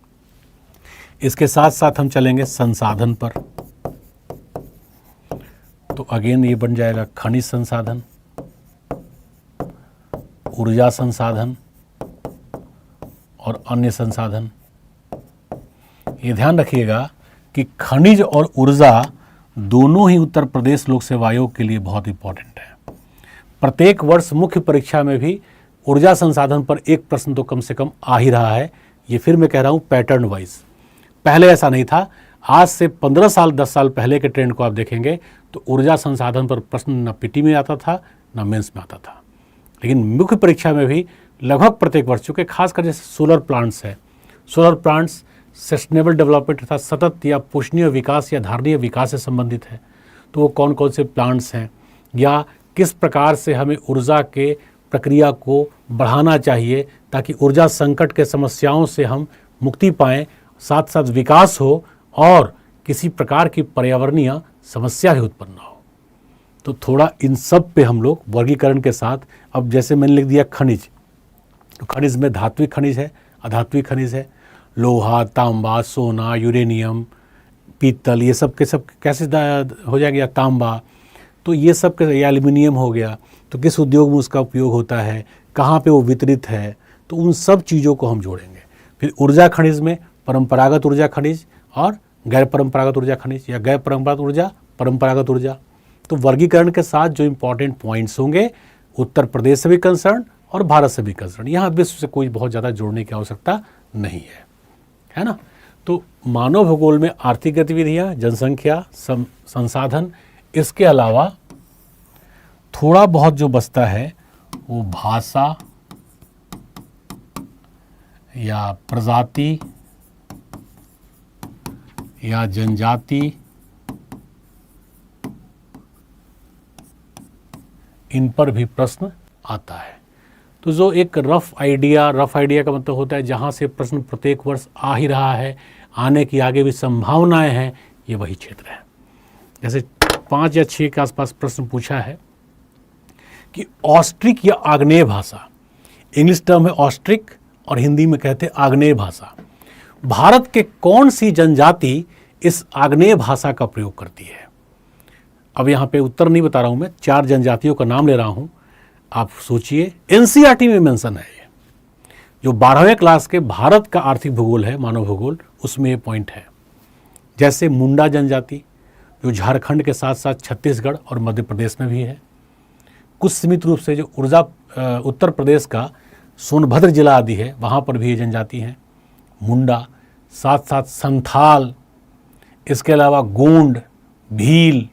इसके साथ साथ हम चलेंगे संसाधन पर। तो अगेन ये बन जाएगा खनिज संसाधन, ऊर्जा संसाधन और अन्य संसाधन। ये ध्यान रखिएगा कि खनिज और ऊर्जा दोनों ही उत्तर प्रदेश लोक सेवा आयोग के लिए बहुत इंपॉर्टेंट है। प्रत्येक वर्ष मुख्य परीक्षा में भी ऊर्जा संसाधन पर एक प्रश्न तो कम से कम आ ही रहा है। ये फिर मैं कह रहा हूँ पैटर्न वाइज। पहले ऐसा नहीं था। आज से 15 साल 10 साल पहले के ट्रेंड को आप देखेंगे तो ऊर्जा संसाधन पर प्रश्न न पीटी में आता था न मेंस में आता था, लेकिन मुख्य परीक्षा में भी लगभग प्रत्येक वर्ष, चूँकि खासकर जैसे सोलर प्लांट्स है, सोलर प्लांट्स सस्टेनेबल डेवलपमेंट अर्थात सतत या पोषणीय विकास या धारणीय विकास से संबंधित है। तो वो कौन कौन से प्लांट्स हैं या किस प्रकार से हमें ऊर्जा के प्रक्रिया को बढ़ाना चाहिए ताकि ऊर्जा संकट के समस्याओं से हम मुक्ति पाएँ, साथ साथ विकास हो और किसी प्रकार की पर्यावरणीय समस्या भी उत्पन्न हो। तो थोड़ा इन सब पे हम लोग वर्गीकरण के साथ, अब जैसे मैंने लिख दिया खनिज, तो खनिज में धात्विक खनिज है, अधात्विक खनिज है, लोहा, तांबा, सोना, यूरेनियम, पीतल, ये सब के सब कैसे हो जाएगा, या तांबा, तो ये सब के, या एल्युमिनियम हो गया, तो किस उद्योग में उसका उपयोग होता है, कहाँ पे वो वितरित है, तो उन सब चीज़ों को हम जोड़ेंगे। फिर ऊर्जा खनिज में परंपरागत ऊर्जा खनिज और गैर परंपरागत ऊर्जा खनिज, या गैर परंपरागत ऊर्जा, परंपरागत ऊर्जा। तो वर्गीकरण के साथ जो इम्पॉर्टेंट पॉइंट्स होंगे उत्तर प्रदेश से भी कंसर्न और भारत से भी कंसर्न, यहाँ विश्व से कोई बहुत ज़्यादा जोड़ने की आवश्यकता नहीं है ना। तो मानव भूगोल में आर्थिक गतिविधियाँ, जनसंख्या, संसाधन, इसके अलावा थोड़ा बहुत जो बचता है वो भाषा या प्रजाति या जनजाति, इन पर भी प्रश्न आता है। तो जो एक रफ आइडिया का मतलब होता है जहाँ से प्रश्न प्रत्येक वर्ष आ ही रहा है, आने की आगे भी संभावनाएं हैं, ये वही क्षेत्र है। जैसे 5 या 6 के आसपास प्रश्न पूछा है कि ऑस्ट्रिक या आग्नेय भाषा, इंग्लिश टर्म है ऑस्ट्रिक और हिंदी में कहते हैं आग्नेय भाषा, भारत के कौन सी जनजाति इस आग्नेय भाषा का प्रयोग करती है? अब यहाँ पे उत्तर नहीं बता रहा हूँ मैं, 4 जनजातियों का नाम ले रहा हूँ, आप सोचिए। एनसीईआरटी में मेंशन है ये, जो 12वें क्लास के भारत का आर्थिक भूगोल है, मानव भूगोल, उसमें ये पॉइंट है। जैसे मुंडा जनजाति जो झारखंड के साथ साथ छत्तीसगढ़ और मध्य प्रदेश में भी है। कुछ सीमित रूप से जो ऊर्जा उत्तर प्रदेश का सोनभद्र जिला आदि है वहाँ पर भी ये जनजाति हैं। मुंडा, साथ साथ संथाल, इसके अलावा गोंड, भील।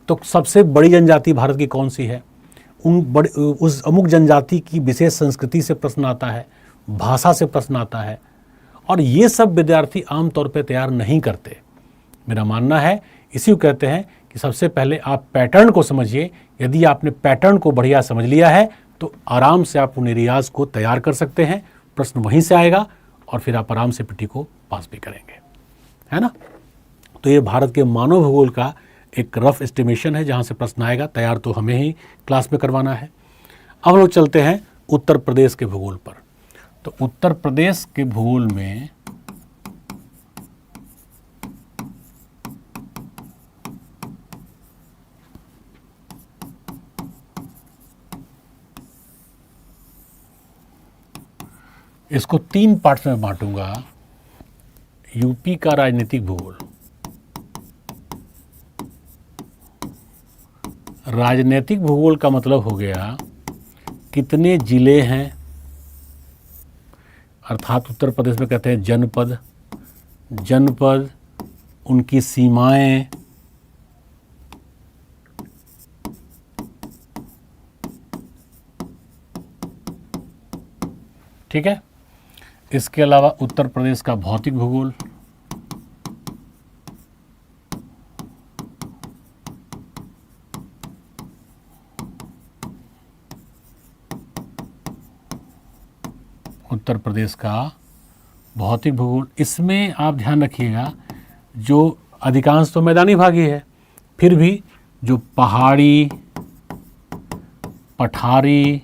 तो सबसे बड़ी जनजाति भारत की कौन सी है? उस अमुक जनजाति की विशेष संस्कृति से प्रश्न आता है, भाषा से प्रश्न आता है, और ये सब विद्यार्थी आमतौर पर तैयार नहीं करते। मेरा मानना है इसी को कहते हैं कि सबसे पहले आप पैटर्न को समझिए। यदि आपने पैटर्न को बढ़िया समझ लिया है तो आराम से आप उन्हें रियाज को तैयार कर सकते हैं, प्रश्न वहीं से आएगा और फिर आप आराम से पीटी को पास भी करेंगे, है ना। तो ये भारत के मानव भूगोल का एक रफ एस्टिमेशन है जहाँ से प्रश्न आएगा। तैयार तो हमें ही क्लास में करवाना है। अब लोग चलते हैं उत्तर प्रदेश के भूगोल पर। तो उत्तर प्रदेश के भूगोल में इसको 3 पार्ट्स में बांटूंगा। यूपी का राजनीतिक भूगोल, राजनीतिक भूगोल का मतलब हो गया कितने जिले हैं, अर्थात उत्तर प्रदेश में कहते हैं जनपद, जनपद, उनकी सीमाएं, ठीक है। इसके अलावा उत्तर प्रदेश का भौतिक भूगोल, उत्तर प्रदेश का भौतिक भूगोल। इसमें आप ध्यान रखिएगा, जो अधिकांश तो मैदानी भाग ही है, फिर भी जो पहाड़ी, पठारी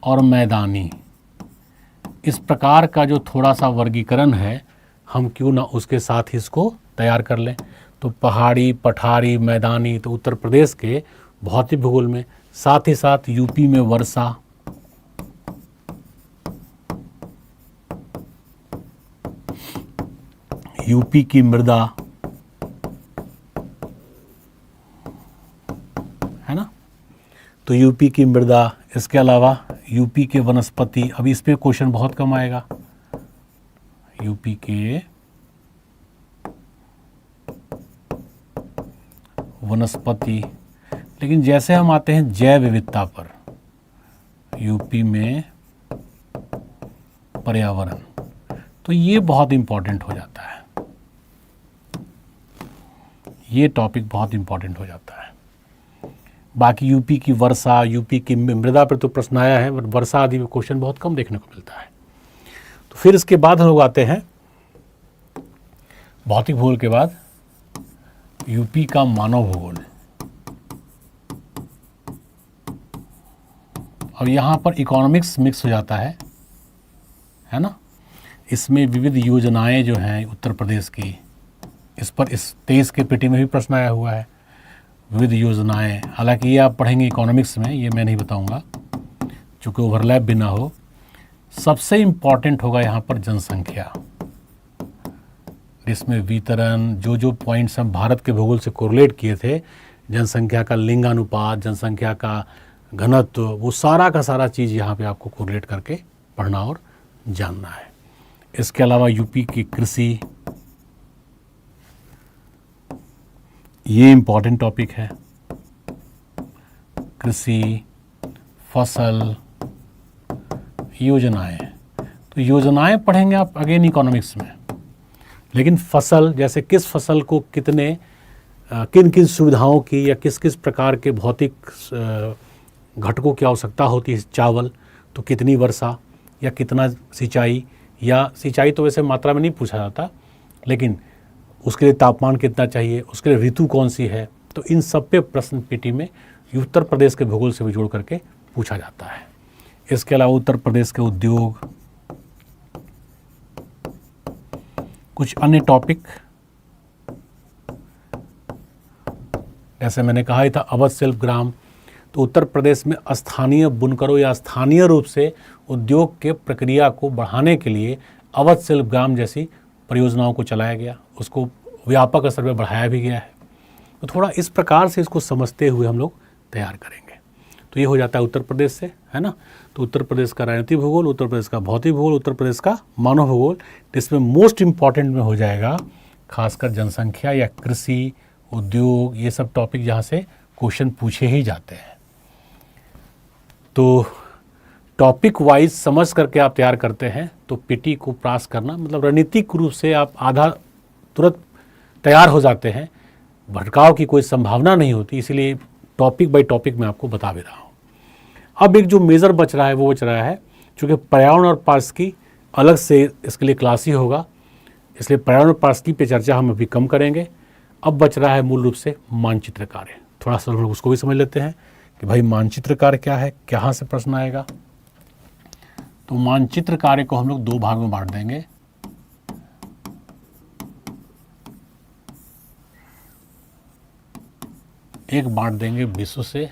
और मैदानी, इस प्रकार का जो थोड़ा सा वर्गीकरण है, हम क्यों ना उसके साथ ही इसको तैयार कर लें। तो पहाड़ी, पठारी, मैदानी, तो उत्तर प्रदेश के भौतिक भूगोल में, साथ ही साथ यूपी में वर्षा, यूपी की मृदा, है ना। तो यूपी की मृदा, इसके अलावा यूपी के वनस्पति। अभी इस पे क्वेश्चन बहुत कम आएगा। यूपी के वनस्पति, लेकिन जैसे हम आते हैं जैव विविधता पर, यूपी में पर्यावरण, तो ये बहुत इंपॉर्टेंट हो जाता है। ये टॉपिक बहुत इंपॉर्टेंट हो जाता है। बाकी यूपी की वर्षा, यूपी की मृदा पर तो प्रश्न आया है, बट वर्षा आदि में क्वेश्चन बहुत कम देखने को मिलता है। तो फिर इसके बाद हम लोग आते हैं भौतिक भूगोल के बाद यूपी का मानव भूगोल। अब यहाँ पर इकोनॉमिक्स मिक्स हो जाता है ना। इसमें विविध योजनाएं जो हैं उत्तर प्रदेश की, इस पर इस 23 के पीटी में भी प्रश्न आया हुआ है। विविध योजनाएं, हालांकि ये आप पढ़ेंगे इकोनॉमिक्स में, ये मैं नहीं बताऊंगा चूँकि ओवरलैप भी ना हो। सबसे इम्पॉर्टेंट होगा यहाँ पर जनसंख्या, जिसमें वितरण, जो पॉइंट्स हम भारत के भूगोल से कोरिलेट किए थे, जनसंख्या का लिंगानुपात, जनसंख्या का घनत्व, वो सारा का सारा चीज़ यहाँ पे आपको कोरिलेट करके पढ़ना और जानना है। इसके अलावा यूपी की कृषि, ये इम्पॉर्टेंट टॉपिक है। कृषि, फसल, योजनाएं। तो योजनाएं पढ़ेंगे आप अगेन इकोनॉमिक्स में, लेकिन फसल, जैसे किस फसल को कितने किन किन सुविधाओं की या किस किस प्रकार के भौतिक घटकों की आवश्यकता होती है, चावल तो कितनी वर्षा या कितना सिंचाई, या सिंचाई तो वैसे मात्रा में नहीं पूछा जाता, लेकिन उसके लिए तापमान कितना चाहिए, उसके लिए ऋतु कौन सी है, तो इन सब पे प्रश्न पीटी में उत्तर प्रदेश के भूगोल से भी जोड़ करके पूछा जाता है। इसके अलावा उत्तर प्रदेश के उद्योग, कुछ अन्य टॉपिक, जैसे मैंने कहा ही था अवध शिल्प ग्राम, तो उत्तर प्रदेश में स्थानीय बुनकरों या स्थानीय रूप से उद्योग के प्रक्रिया को बढ़ाने के लिए अवध शिल्प ग्राम जैसी परियोजनाओं को चलाया गया, उसको व्यापक स्तर पर बढ़ाया भी गया है। तो थोड़ा इस प्रकार से इसको समझते हुए हम लोग तैयार करेंगे। तो ये हो जाता है उत्तर प्रदेश से, है ना। तो उत्तर प्रदेश का राजनीतिक भूगोल, उत्तर प्रदेश का भौतिक भूगोल, उत्तर प्रदेश का मानव भूगोल, जिसमें मोस्ट इम्पॉर्टेंट में हो जाएगा खासकर जनसंख्या या कृषि, उद्योग, ये सब टॉपिक जहाँ से क्वेश्चन पूछे ही जाते हैं। तो टॉपिक वाइज समझ करके आप तैयार करते हैं तो पीटी को पास करना मतलब रणनीतिक रूप से आप आधा तुरंत तैयार हो जाते हैं, भटकाव की कोई संभावना नहीं होती। इसलिए टॉपिक बाय टॉपिक मैं आपको बता भी रहा हूँ। अब एक जो मेजर बच रहा है वो बच रहा है, चूँकि पर्यावरण और पारिस्थितिकी अलग से इसके लिए क्लास ही होगा, इसलिए पर्यावरण और पारिस्थितिकी पे चर्चा हम अभी कम करेंगे। अब बच रहा है मूल रूप से मानचित्र कार्य। थोड़ा सा हम लोग उसको भी समझ लेते हैं कि भाई मानचित्र कार्य क्या है, कहाँ से प्रश्न आएगा। तो मानचित्र कार्य को हम लोग दो भाग में बांट देंगे। एक बांट देंगे विश्व से,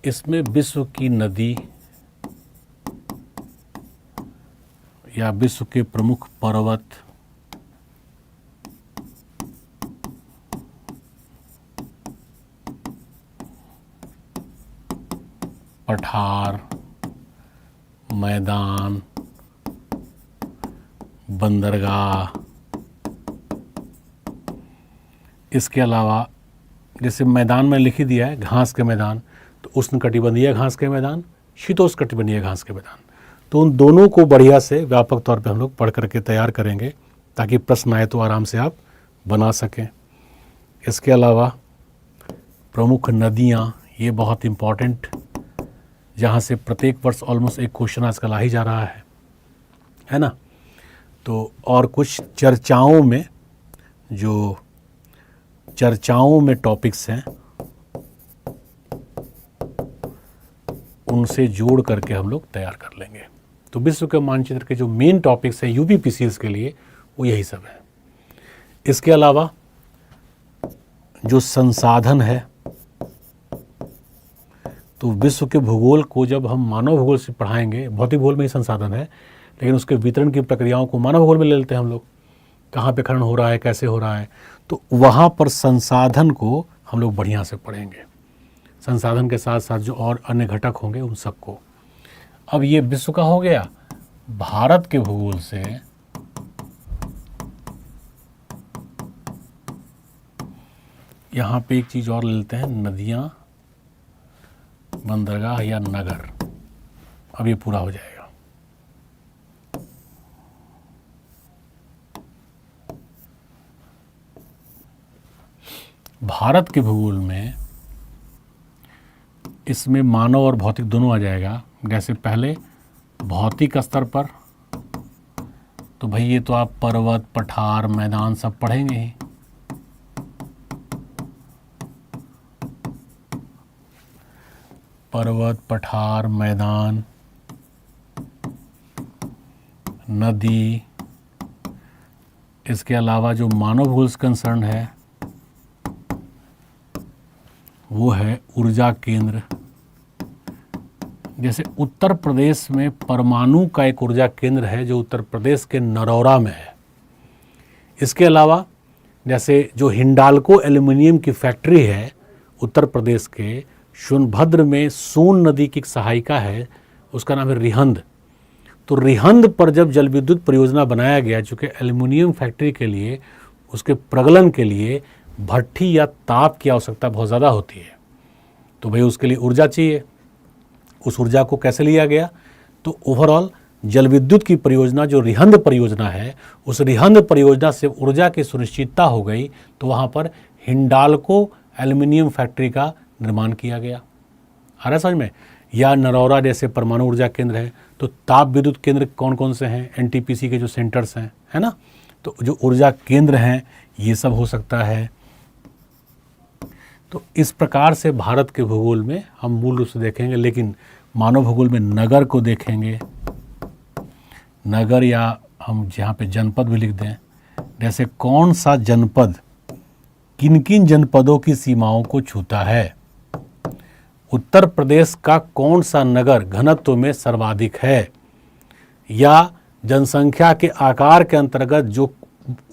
इसमें विश्व की नदी या विश्व के प्रमुख पर्वत, पठार, मैदान, बंदरगाह, इसके अलावा जैसे मैदान में लिख ही दिया है घास के मैदान, तो उष्णकटिबंधीय घास के मैदान, शीतोष्णकटिबंधीय घास के मैदान। तो उन दोनों को बढ़िया से व्यापक तौर पे हम लोग पढ़ करके तैयार करेंगे ताकि प्रश्न आए तो आराम से आप बना सकें। इसके अलावा प्रमुख नदियाँ, ये बहुत इम्पॉर्टेंट, जहाँ से प्रत्येक वर्ष ऑलमोस्ट एक क्वेश्चन आजकल आ ही जा रहा है ना। तो और कुछ चर्चाओं में टॉपिक्स हैं, उनसे जोड़ करके हम लोग तैयार कर लेंगे। तो विश्व के मानचित्र के जो मेन टॉपिक्स हैं यूपीपीसीएस के लिए वो यही सब है। इसके अलावा जो संसाधन है, तो विश्व के भूगोल को जब हम मानव भूगोल से पढ़ाएंगे, भौतिक भूगोल में ही संसाधन है, लेकिन उसके वितरण की प्रक्रियाओं को मानव भूगोल में ले लेते हैं हम लोग, कहाँ पे खनन हो रहा है, कैसे हो रहा है, तो वहाँ पर संसाधन को हम लोग बढ़िया से पढ़ेंगे। संसाधन के साथ साथ जो और अन्य घटक होंगे उन सबको। अब ये विश्व का हो गया। भारत के भूगोल से यहाँ पे एक चीज़ और ले लेते हैं, नदियाँ, बंदरगाह या नगर। अब ये पूरा हो जाएगा। भारत के भूगोल में इसमें मानव और भौतिक दोनों आ जाएगा। जैसे पहले भौतिक स्तर पर तो भाई ये तो आप पर्वत, पठार, मैदान सब पढ़ेंगे ही। पर्वत, पठार, मैदान, नदी। इसके अलावा जो मानव भूगोल से कंसर्न है वो है ऊर्जा केंद्र। जैसे उत्तर प्रदेश में परमाणु का एक ऊर्जा केंद्र है जो उत्तर प्रदेश के नरौरा में है। इसके अलावा जैसे जो हिंडाल्को एल्युमिनियम की फैक्ट्री है उत्तर प्रदेश के सोनभद्र में, सोन नदी की एक सहायिका है, उसका नाम है रिहंद। तो रिहंद पर जब जल विद्युत परियोजना बनाया गया, चूँकि एल्युमिनियम फैक्ट्री के लिए उसके प्रगलन के लिए भट्ठी या ताप की आवश्यकता बहुत ज़्यादा होती है, तो भाई उसके लिए ऊर्जा चाहिए। उस ऊर्जा को कैसे लिया गया, तो ओवरऑल जल विद्युत की परियोजना जो रिहंद परियोजना है, उस रिहंद परियोजना से ऊर्जा की सुनिश्चितता हो गई, तो वहाँ पर हिंडाल्को एल्युमिनियम फैक्ट्री का निर्माण किया गया। आ रहा है समझ में। या नरौरा जैसे परमाणु ऊर्जा केंद्र है, तो ताप विद्युत केंद्र कौन कौन से हैं, एनटीपीसी के जो सेंटर्स हैं, है ना। तो जो ऊर्जा केंद्र हैं ये सब हो सकता है। तो इस प्रकार से भारत के भूगोल में हम मूल रूप से देखेंगे, लेकिन मानव भूगोल में नगर को देखेंगे। नगर या हम जहाँ पे जनपद भी लिख दें, जैसे कौन सा जनपद किन किन जनपदों की सीमाओं को छूता है, उत्तर प्रदेश का कौन सा नगर घनत्व में सर्वाधिक है, या जनसंख्या के आकार के अंतर्गत जो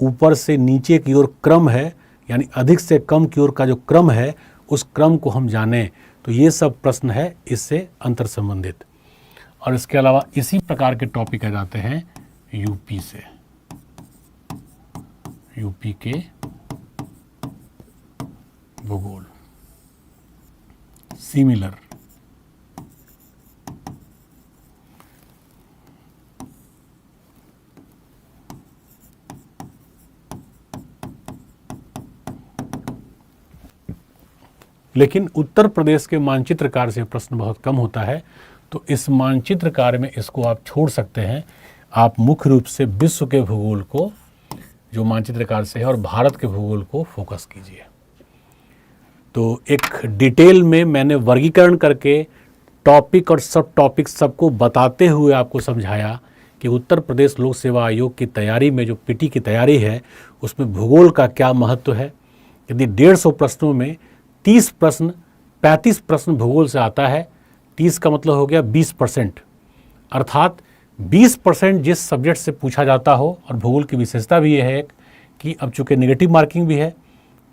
ऊपर से नीचे की ओर क्रम है यानी अधिक से कम की ओर का जो क्रम है उस क्रम को हम जानें, तो ये सब प्रश्न है इससे अंतर संबंधित। और इसके अलावा इसी प्रकार के टॉपिक आ जाते हैं यूपी से, यूपी के भूगोल, सिमिलर, लेकिन उत्तर प्रदेश के मानचित्र कार्य से प्रश्न बहुत कम होता है, तो इस मानचित्र कार्य में इसको आप छोड़ सकते हैं। आप मुख्य रूप से विश्व के भूगोल को जो मानचित्र कार्य से है और भारत के भूगोल को फोकस कीजिए। तो एक डिटेल में मैंने वर्गीकरण करके टॉपिक और सब टॉपिक सबको बताते हुए आपको समझाया कि उत्तर प्रदेश लोक सेवा आयोग की तैयारी में जो पीटी की तैयारी है उसमें भूगोल का क्या महत्व है। यदि 150 प्रश्नों में 30 प्रश्न 35 प्रश्न भूगोल से आता है, 30 का मतलब हो गया 20%, अर्थात 20% जिस सब्जेक्ट से पूछा जाता हो। और भूगोल की विशेषता भी यह है कि अब चूँकि नेगेटिव मार्किंग भी है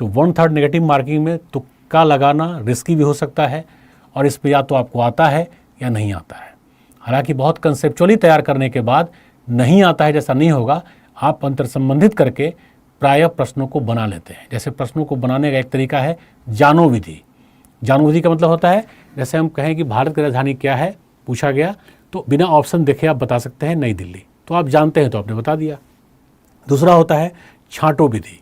तो 1/3 नेगेटिव मार्किंग में तुक्का लगाना रिस्की भी हो सकता है, और इस पर या तो आपको आता है या नहीं आता है। हालांकि बहुत कंसेप्चुअली तैयार करने के बाद नहीं आता है जैसा नहीं होगा, आप अंतर संबंधित करके प्रायः प्रश्नों को बना लेते हैं। जैसे प्रश्नों को बनाने का एक तरीका है जानो विधि। जानो विधि का मतलब होता है जैसे हम कहें कि भारत की राजधानी क्या है, पूछा गया तो बिना ऑप्शन देखे आप बता सकते हैं नई दिल्ली, तो आप जानते हैं तो आपने बता दिया। दूसरा होता है छांटो विधि।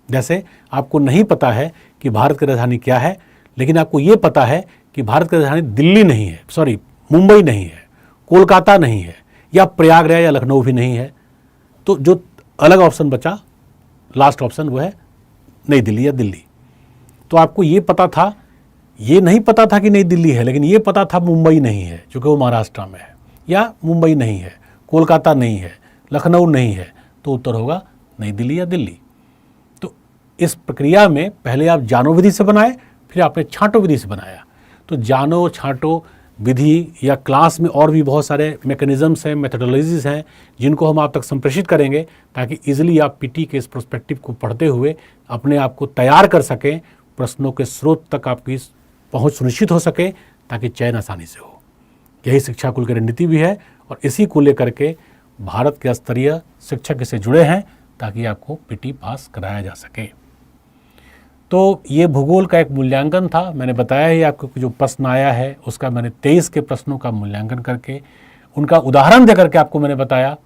जैसे आपको नहीं पता है कि भारत की राजधानी क्या है, लेकिन आपको ये पता है कि भारत की राजधानी दिल्ली नहीं है, सॉरी मुंबई नहीं है, कोलकाता नहीं है, या प्रयागराज या लखनऊ भी नहीं है, तो जो अलग ऑप्शन बचा लास्ट ऑप्शन वो है नई दिल्ली या दिल्ली। तो आपको ये पता था, ये नहीं पता था कि नई दिल्ली है, लेकिन ये पता था मुंबई नहीं है क्योंकि वो महाराष्ट्र में है, या मुंबई नहीं है, कोलकाता नहीं है, लखनऊ नहीं है, तो उत्तर होगा नई दिल्ली या दिल्ली। तो इस प्रक्रिया में पहले आप जानो विधि से बनाए, फिर आपने छांटो विधि से बनाया। तो जानो छांटो विधि या क्लास में और भी बहुत सारे मैकेनिज़म्स हैं, मेथडोलॉजीज़ हैं जिनको हम आप तक संप्रेषित करेंगे ताकि इजीली आप पीटी के इस प्रोस्पेक्टिव को पढ़ते हुए अपने आप को तैयार कर सकें, प्रश्नों के स्रोत तक आपकी पहुंच सुनिश्चित हो सके ताकि चयन आसानी से हो। यही शिक्षा कुल की रणनीति भी है और इसी को लेकर के भारत के स्तरीय शिक्षक इससे जुड़े हैं ताकि आपको पीटी पास कराया जा सके। तो ये भूगोल का एक मूल्यांकन था। मैंने बताया ही आपको जो प्रश्न आया है उसका मैंने 23 के प्रश्नों का मूल्यांकन करके उनका उदाहरण दे करके आपको मैंने बताया।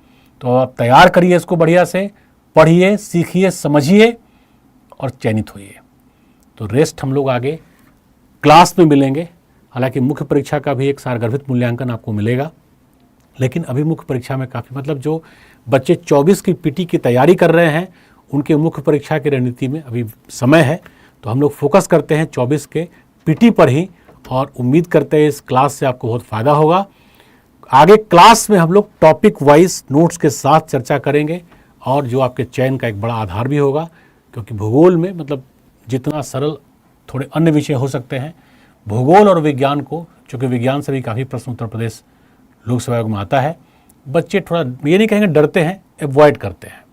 तो आप तैयार करिए इसको बढ़िया से, पढ़िए, सीखिए, समझिए और चयनित होइए। तो रेस्ट हम लोग आगे क्लास में मिलेंगे। हालांकि मुख्य परीक्षा का भी एक सारगर्भित मूल्यांकन आपको मिलेगा, लेकिन अभी मुख्य परीक्षा में काफ़ी मतलब जो बच्चे 24 की पीटी की तैयारी कर रहे हैं उनके मुख्य परीक्षा की रणनीति में अभी समय है, तो हम लोग फोकस करते हैं 24 के पीटी पर ही और उम्मीद करते हैं इस क्लास से आपको बहुत फ़ायदा होगा। आगे क्लास में हम लोग टॉपिक वाइज नोट्स के साथ चर्चा करेंगे और जो आपके चयन का एक बड़ा आधार भी होगा, क्योंकि भूगोल में मतलब जितना सरल थोड़े अन्य विषय हो सकते हैं, भूगोल और विज्ञान को, चूँकि विज्ञान से भी काफ़ी प्रश्न उत्तर प्रदेश लोक सेवा आयोग में आता है, बच्चे थोड़ा ये नहीं कहेंगे डरते हैं, एवॉइड करते हैं।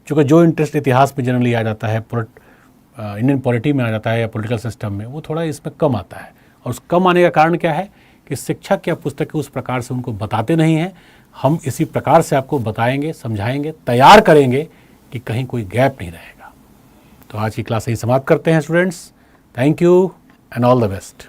चूँकि जो इंटरेस्ट इतिहास में जनरली आ जाता है, इंडियन पॉलिटी में आ जाता है या पॉलिटिकल सिस्टम में, वो थोड़ा इसमें कम आता है। और उस कम आने का कारण क्या है कि शिक्षक या पुस्तकें उस प्रकार से उनको बताते नहीं हैं। हम इसी प्रकार से आपको बताएंगे, समझाएंगे, तैयार करेंगे कि कहीं कोई गैप नहीं रहेगा। तो आज की क्लास यही समाप्त करते हैं students. Thank you and all the best.